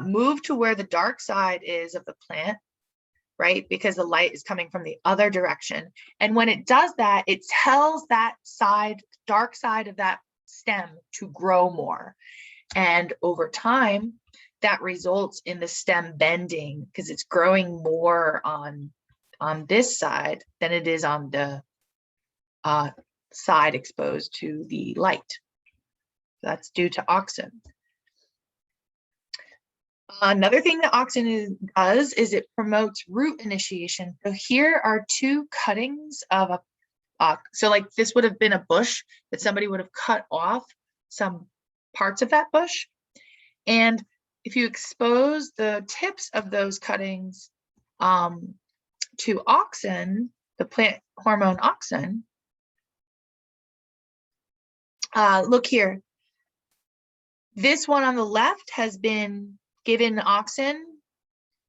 move to where the dark side is of the plant, right? Because the light is coming from the other direction. And when it does that, it tells that side, dark side of that stem to grow more. And over time, that results in the stem bending because it's growing more on this side than it is on the side exposed to the light. That's due to auxin. Another thing that auxin does is it promotes root initiation. So here are two cuttings of a, so like this would have been a bush that somebody would have cut off some parts of that bush. And if you expose the tips of those cuttings to auxin, the plant hormone auxin, look here. This one on the left has been given auxin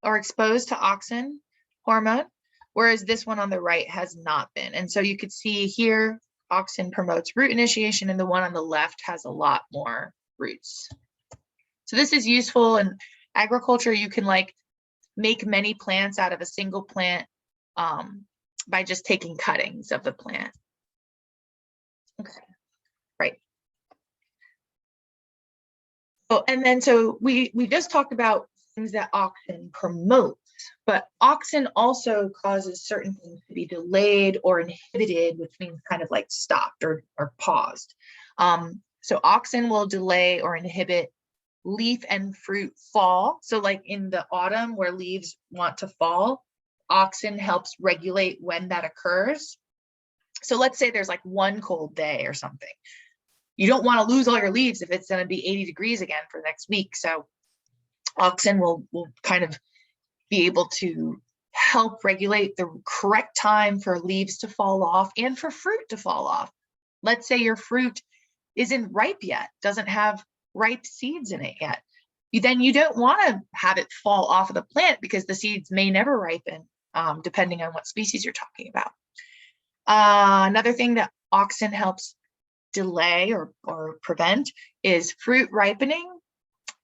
or exposed to auxin hormone, whereas this one on the right has not been. And so you could see here, auxin promotes root initiation, and the one on the left has a lot more roots. So this is useful in agriculture. You can like make many plants out of a single plant by just taking cuttings of the plant. Okay, right. Oh, and then so we just talked about things that auxin promotes, but auxin also causes certain things to be delayed or inhibited, which means kind of like stopped or paused. So auxin will delay or inhibit leaf and fruit fall. So like in the autumn where leaves want to fall, auxin helps regulate when that occurs. So let's say there's like one cold day or something. You don't want to lose all your leaves if it's going to be 80 degrees again for next week. So auxin will kind of be able to help regulate the correct time for leaves to fall off and for fruit to fall off. Let's say your fruit isn't ripe yet, doesn't have ripe seeds in it yet. Then you don't want to have it fall off of the plant because the seeds may never ripen, depending on what species you're talking about. Another thing that auxin helps delay or prevent is fruit ripening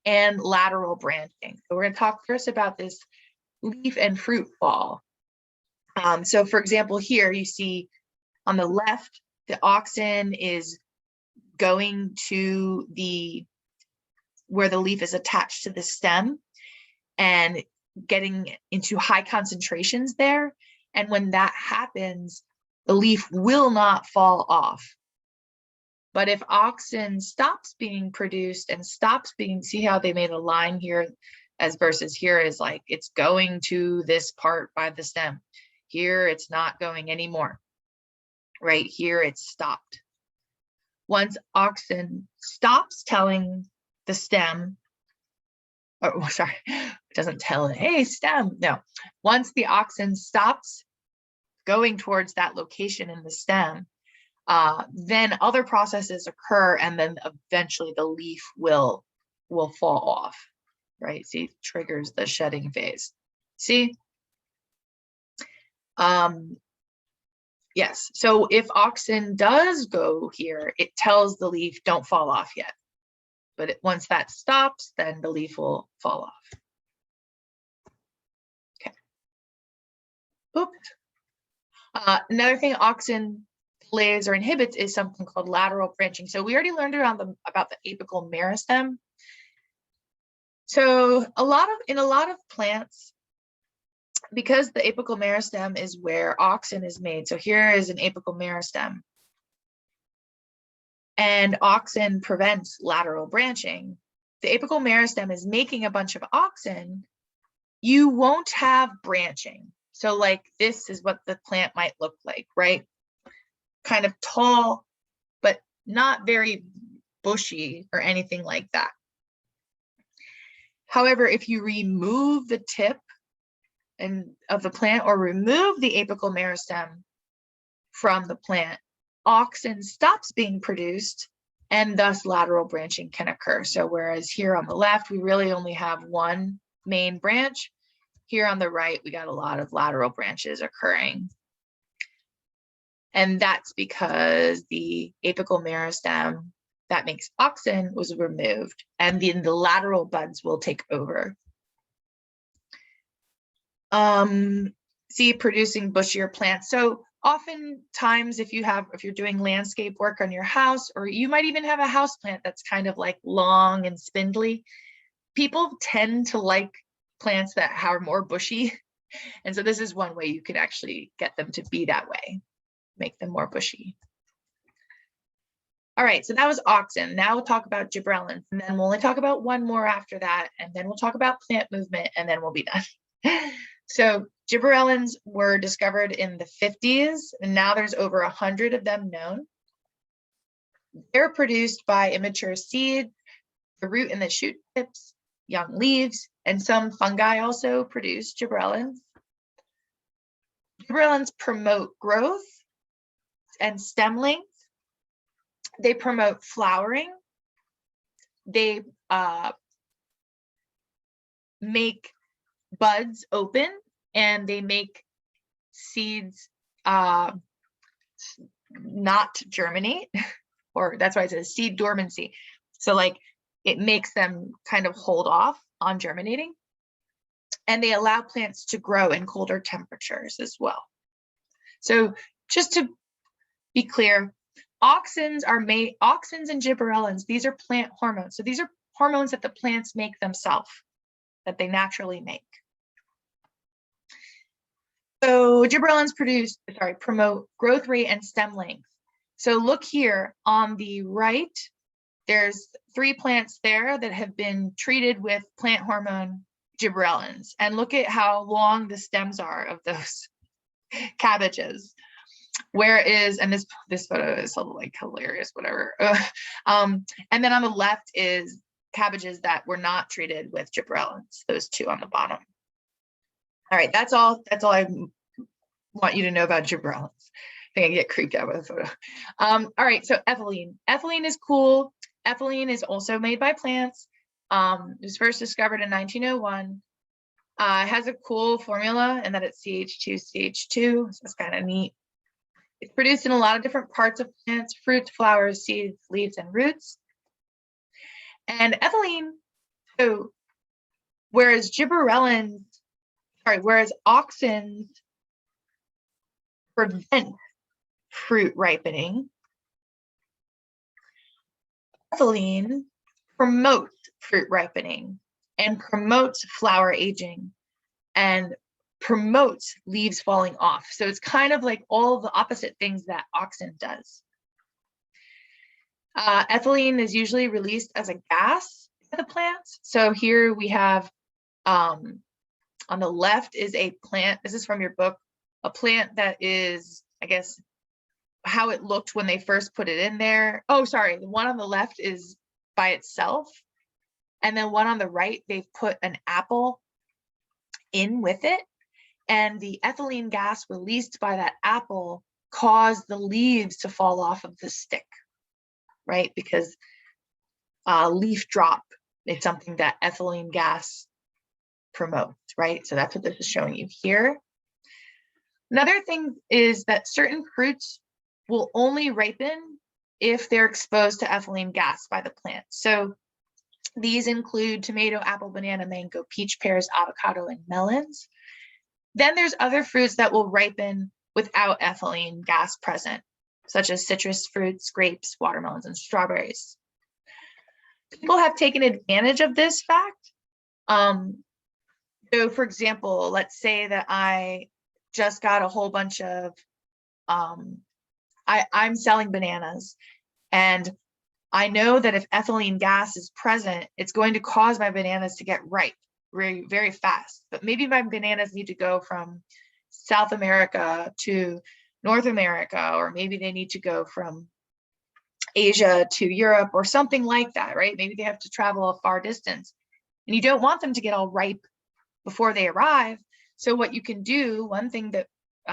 and lateral branching. So we're going to talk first about this leaf and fruit fall. So for example, here you see on the left, the auxin is going to where the leaf is attached to the stem and getting into high concentrations there. And when that happens, the leaf will not fall off. But if auxin stops being produced and stops being, see how they made a line here as versus here is like it's going to this part by the stem. Here it's not going anymore. Right here it's stopped. Once auxin stops telling the stem, oh sorry, it doesn't tell it, hey stem, no. Once the auxin stops going towards that location in the stem, then other processes occur, and then eventually the leaf will fall off, right? See, triggers the shedding phase. See? Yes, so if auxin does go here, it tells the leaf don't fall off yet. But once that stops, then the leaf will fall off. Okay. Oops. Another thing auxin delays or inhibits is something called lateral branching. So we already learned about the apical meristem. So in a lot of plants, because the apical meristem is where auxin is made. So here is an apical meristem. And auxin prevents lateral branching. The apical meristem is making a bunch of auxin. You won't have branching. So like this is what the plant might look like, right? Kind of tall, but not very bushy or anything like that. However, if you remove the tip of the plant or remove the apical meristem from the plant, auxin stops being produced and thus lateral branching can occur. So whereas here on the left, we really only have one main branch, here on the right, we got a lot of lateral branches occurring. And that's because the apical meristem that makes auxin was removed, and then the lateral buds will take over. See, producing bushier plants. So oftentimes if you're doing landscape work on your house, or you might even have a house plant that's kind of like long and spindly, people tend to like plants that are more bushy. And so this is one way you can actually get them to be that way, make them more bushy. All right, so that was auxin. Now we'll talk about gibberellins, and then we'll only talk about one more after that, and then we'll talk about plant movement, and then we'll be done. So gibberellins were discovered in the 50s, and now there's over 100 of them known. They're produced by immature seed, the root and the shoot tips, young leaves, and some fungi also produce gibberellins. Gibberellins promote growth and stem length. They promote flowering. They make buds open, and they make seeds not germinate, or that's why it says seed dormancy. So like it makes them kind of hold off on germinating. And they allow plants to grow in colder temperatures as well. So just to be clear, auxins and gibberellins, these are plant hormones. So these are hormones that the plants make themselves, that they naturally make. So gibberellins promote growth rate and stem length. So look here on the right, there's 3 plants there that have been treated with plant hormone gibberellins. And look at how long the stems are of those cabbages. Whereas, and this photo is like hilarious, whatever. And then on the left is cabbages that were not treated with gibberellins, those 2 on the bottom. All right, that's all I want you to know about gibberellins. I think I get creeped out by the photo. All right, so ethylene. Ethylene is cool. Ethylene is also made by plants. It was first discovered in 1901. It has a cool formula in that it's CH2CH2, so it's kind of neat. It's produced in a lot of different parts of plants: fruits, flowers, seeds, leaves, and roots. And ethylene, so whereas auxins prevent fruit ripening, ethylene promotes fruit ripening and promotes flower aging and promotes leaves falling off. So it's kind of like all the opposite things that auxin does. Ethylene is usually released as a gas by the plants. So here we have, on the left is a plant, this is from your book, a plant that is, I guess, how it looked when they first put it in there. Oh, sorry, the one on the left is by itself. And then one on the right, they've put an apple in with it. And the ethylene gas released by that apple caused the leaves to fall off of the stick, right? Because leaf drop is something that ethylene gas promotes, right? So that's what this is showing you here. Another thing is that certain fruits will only ripen if they're exposed to ethylene gas by the plant. So these include tomato, apple, banana, mango, peach, pears, avocado, and melons. Then there's other fruits that will ripen without ethylene gas present, such as citrus fruits, grapes, watermelons, and strawberries. People have taken advantage of this fact. So for example, let's say that I just got a whole bunch of, I'm selling bananas, and I know that if ethylene gas is present, it's going to cause my bananas to get ripe very, very fast. But maybe my bananas need to go from South America to North America, or maybe they need to go from Asia to Europe or something like that, right? Maybe they have to travel a far distance, and you don't want them to get all ripe before they arrive. So what you can do, one thing that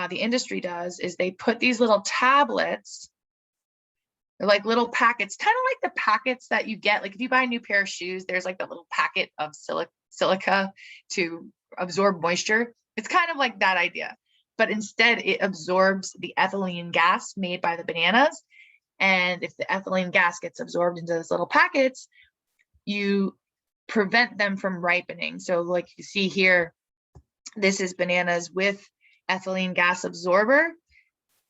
the industry does, is they put these little tablets. They're like little packets, kind of like the packets that you get, like if you buy a new pair of shoes, there's like the little packet of silica to absorb moisture. It's kind of like that idea, but instead it absorbs the ethylene gas made by the bananas. And if the ethylene gas gets absorbed into those little packets, you prevent them from ripening. So like you see here, this is bananas with ethylene gas absorber,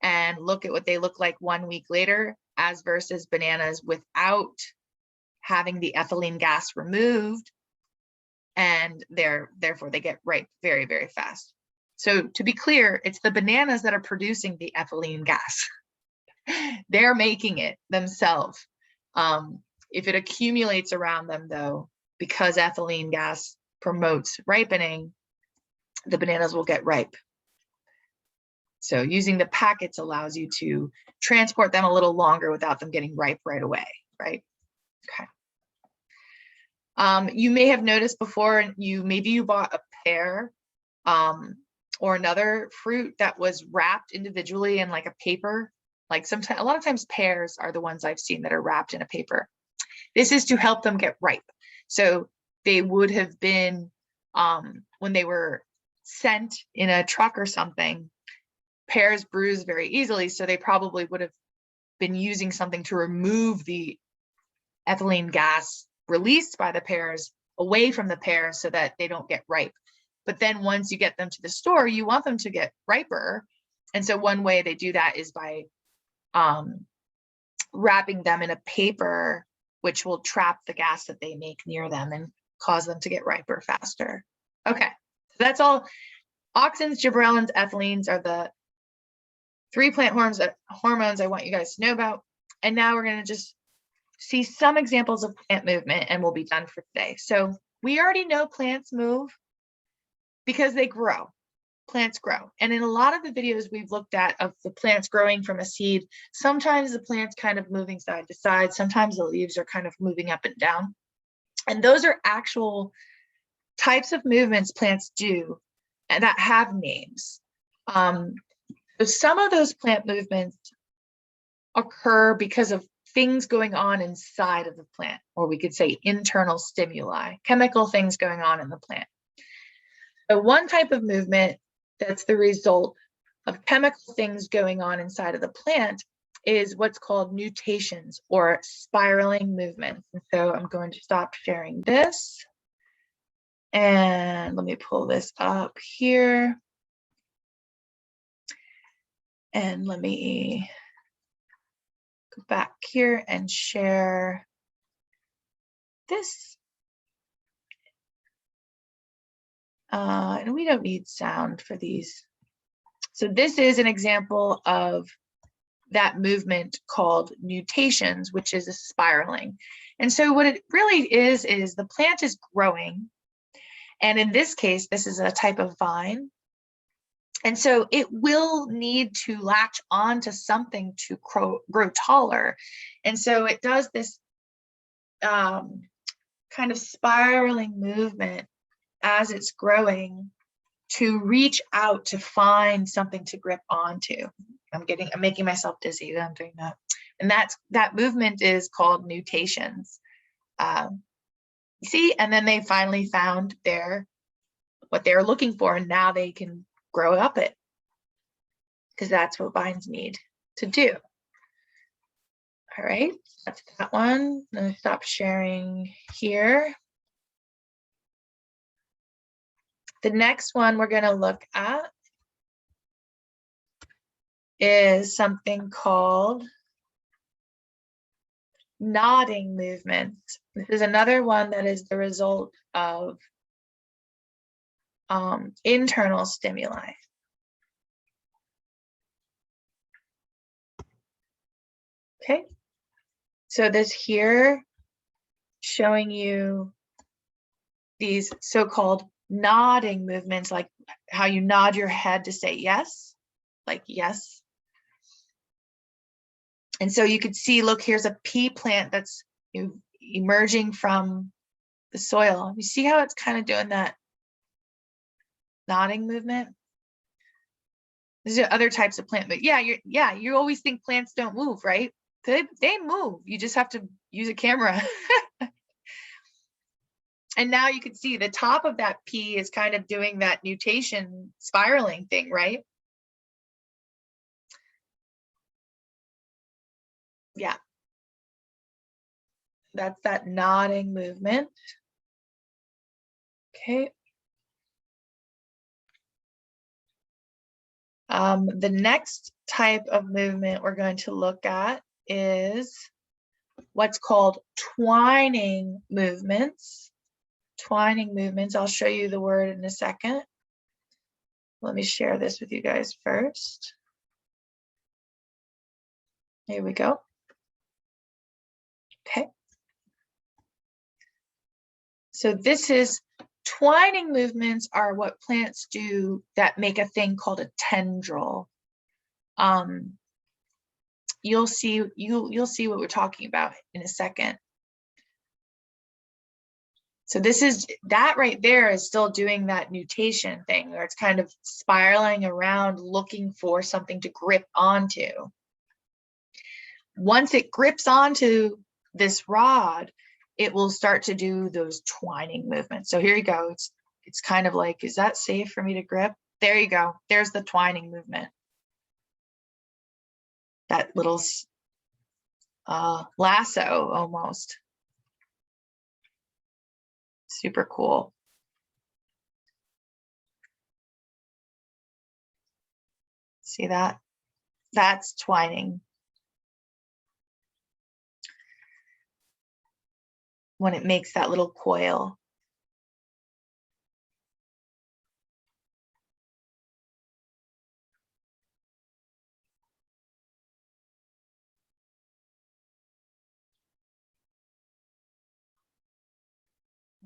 and look at what they look like 1 week later as versus bananas without having the ethylene gas removed, and therefore they get ripe very, very fast. So to be clear, it's the bananas that are producing the ethylene gas. They're making it themselves. If it accumulates around them, though, because ethylene gas promotes ripening, the bananas will get ripe. So using the packets allows you to transport them a little longer without them getting ripe right away, right? Okay. You may have noticed before, maybe you bought a pear or another fruit that was wrapped individually in like a paper. Like sometimes, a lot of times pears are the ones I've seen that are wrapped in a paper. This is to help them get ripe. So they would have been, when they were sent in a truck or something, pears bruise very easily. So they probably would have been using something to remove the ethylene gas released by the pears away from the pears so that they don't get ripe. But then once you get them to the store, you want them to get riper. And so one way they do that is by wrapping them in a paper, which will trap the gas that they make near them and cause them to get riper faster. Okay, so that's all. Auxins, gibberellins, ethylenes are the 3 plant hormones I want you guys to know about. And now we're going to just see some examples of plant movement and we'll be done for today. So we already know plants move because they grow. Plants grow. And in a lot of the videos we've looked at of the plants growing from a seed, sometimes the plant's kind of moving side to side. Sometimes the leaves are kind of moving up and down. And those are actual types of movements plants do and that have names. So some of those plant movements occur because of things going on inside of the plant, or we could say internal stimuli, chemical things going on in the plant. So one type of movement that's the result of chemical things going on inside of the plant is what's called nutations or spiraling movements. And so I'm going to stop sharing this. And let me pull this up here. And let me go back here and share this. And we don't need sound for these. So this is an example of that movement called nutations, which is a spiraling. And so what it really is the plant is growing. And in this case, this is a type of vine. And so it will need to latch on to something to grow taller. And so it does this kind of spiraling movement as it's growing to reach out to find something to grip onto. I'm making myself dizzy that I'm doing that. And that movement is called nutations. You see, and then they finally found what they're looking for, and now they can grow up it, because that's what vines need to do. All right, that's that one. I'm going to stop sharing here. The next one we're going to look at is something called nodding movement. This is another one that is the result of internal stimuli. Okay, so this here showing you these so-called nodding movements, like how you nod your head to say yes, like yes. And so you could see, look, here's a pea plant that's emerging from the soil. You see how it's kind of doing that nodding movement? There's other types of plant, but you always think plants don't move, right? They move. You just have to use a camera. And now you can see the top of that pea is kind of doing that nutation spiraling thing, right? Yeah. That's that nodding movement. Okay. The next type of movement we're going to look at is what's called twining movements. Twining movements. I'll show you the word in a second. Let me share this with you guys first. Here we go. Okay. So this is twining movements are what plants do that make a thing called a tendril. You'll see what we're talking about in a second. So this is, that right there is still doing that nutation thing where it's kind of spiraling around looking for something to grip onto. Once it grips onto this rod, it will start to do those twining movements. So here you go. It's kind of like, is that safe for me to grip? There you go. There's the twining movement. That little lasso almost. Super cool. See that? That's twining. When it makes that little coil.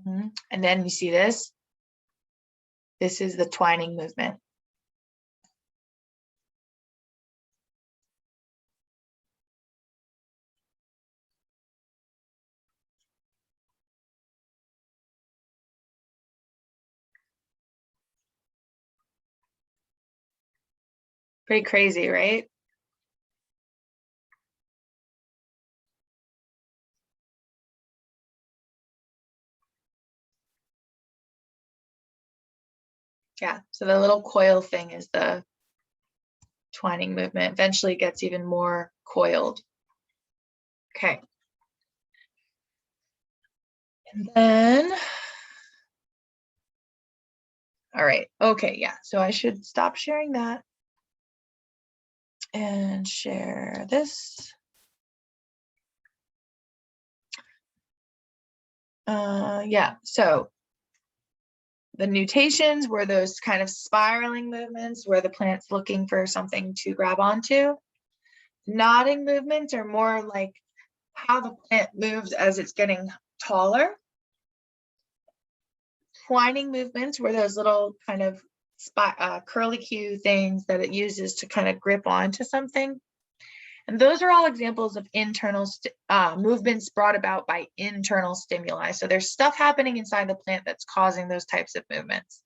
And then you see this. This is the twining movement. Pretty crazy, right? Yeah, so the little coil thing is the twining movement. Eventually it gets even more coiled. Okay. And then, all right, okay, yeah, so I should stop sharing that and share this. Yeah, so the nutations were those kind of spiraling movements where the plant's looking for something to grab onto. Nodding movements are more like how the plant moves as it's getting taller. Twining movements were those little kind of curlicue things that it uses to kind of grip onto something. And those are all examples of internal movements brought about by internal stimuli. So there's stuff happening inside the plant that's causing those types of movements.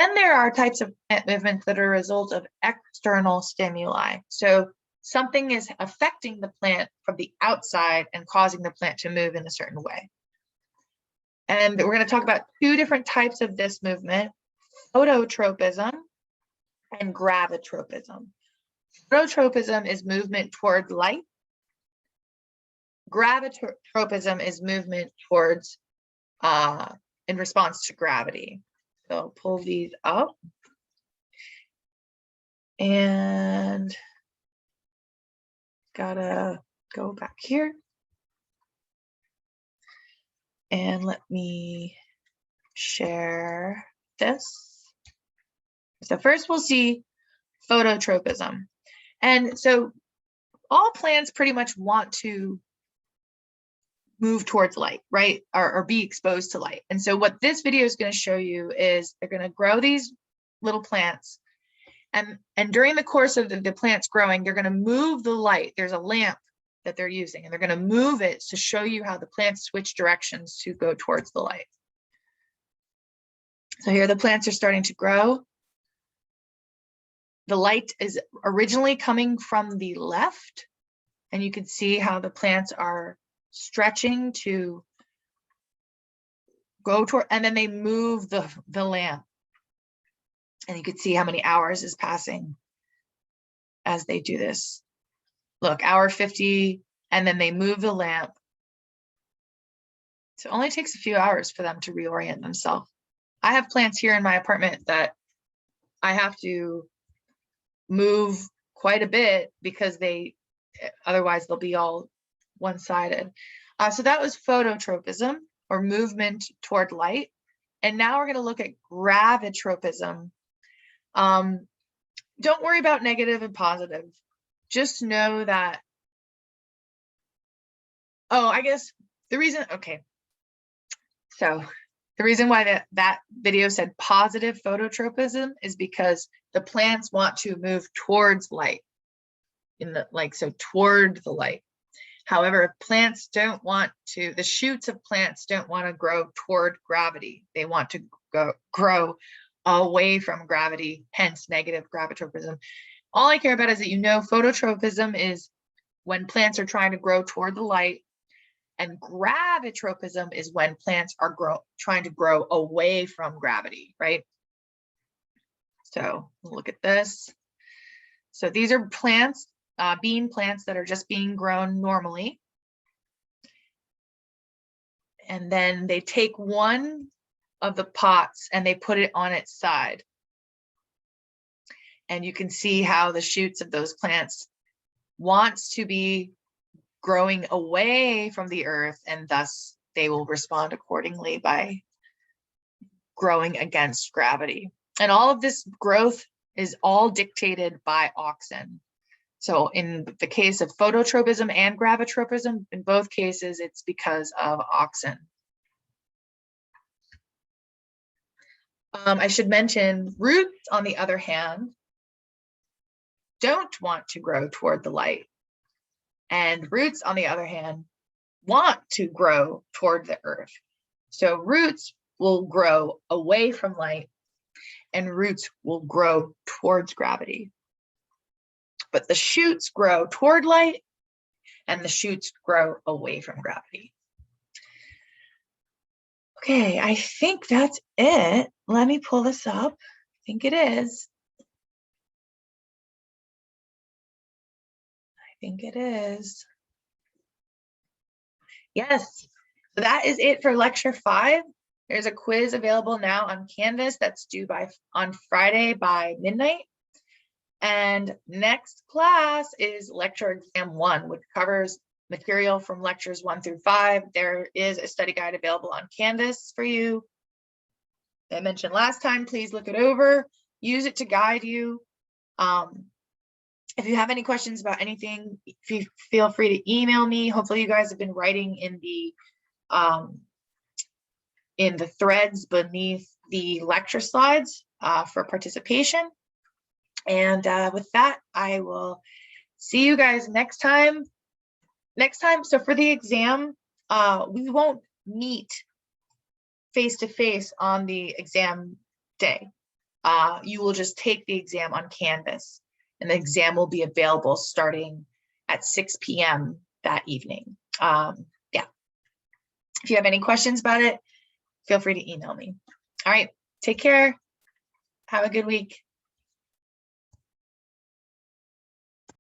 Then there are types of plant movements that are a result of external stimuli. So something is affecting the plant from the outside and causing the plant to move in a certain way. And we're going to talk about two different types of this movement, phototropism and gravitropism. Phototropism is movement toward light. Gravitropism is movement towards in response to gravity. So I'll pull these up. And gotta go back here. And let me share this. So first we'll see phototropism. And so all plants pretty much want to move towards light, right? Or be exposed to light. And so what this video is going to show you is they're going to grow these little plants. And during the course of the plants growing, they're going to move the light. There's a lamp that they're using, and they're going to move it to show you how the plants switch directions to go towards the light. So here the plants are starting to grow. The light is originally coming from the left, and you can see how the plants are stretching to go toward, and then they move the lamp. And you can see how many hours is passing as they do this. Look, hour 50, and then they move the lamp. So it only takes a few hours for them to reorient themselves. I have plants here in my apartment that I have to move quite a bit because otherwise they'll be all one-sided. So that was phototropism, or movement toward light. And now we're going to look at gravitropism. Don't worry about negative and positive. just know that, oh, I guess the reason, okay. So the reason why that video said positive phototropism is because the plants want to move towards light, so toward the light. However, plants don't want to, the shoots of plants don't want to grow toward gravity. They want to grow away from gravity, hence negative gravitropism. All I care about is that phototropism is when plants are trying to grow toward the light, and gravitropism is when plants are trying to grow away from gravity, right? So look at this. So these are plants, bean plants that are just being grown normally. And then they take one of the pots and they put it on its side. And you can see how the shoots of those plants wants to be growing away from the earth, and thus they will respond accordingly by growing against gravity. And all of this growth is all dictated by auxin. So in the case of phototropism and gravitropism, in both cases, it's because of auxin. I should mention roots, on the other hand, don't want to grow toward the light. And roots, on the other hand, want to grow toward the earth. So roots will grow away from light and roots will grow towards gravity. But the shoots grow toward light and the shoots grow away from gravity. Okay, I think that's it. Let me pull this up. I think it is. I think it is. Yes, so that is it for lecture 5. There's a quiz available now on Canvas that's due on Friday by midnight. And next class is lecture exam 1, which covers material from lectures 1 through 5. There is a study guide available on Canvas for you. I mentioned last time, please look it over, use it to guide you. If you have any questions about anything, feel free to email me. Hopefully you guys have been writing in the threads beneath the lecture slides for participation. And with that, I will see you guys next time. So for the exam, we won't meet face-to-face on the exam day. You will just take the exam on Canvas, and the exam will be available starting at 6 p.m. that evening. Yeah. If you have any questions about it, feel free to email me. All right, take care. Have a good week.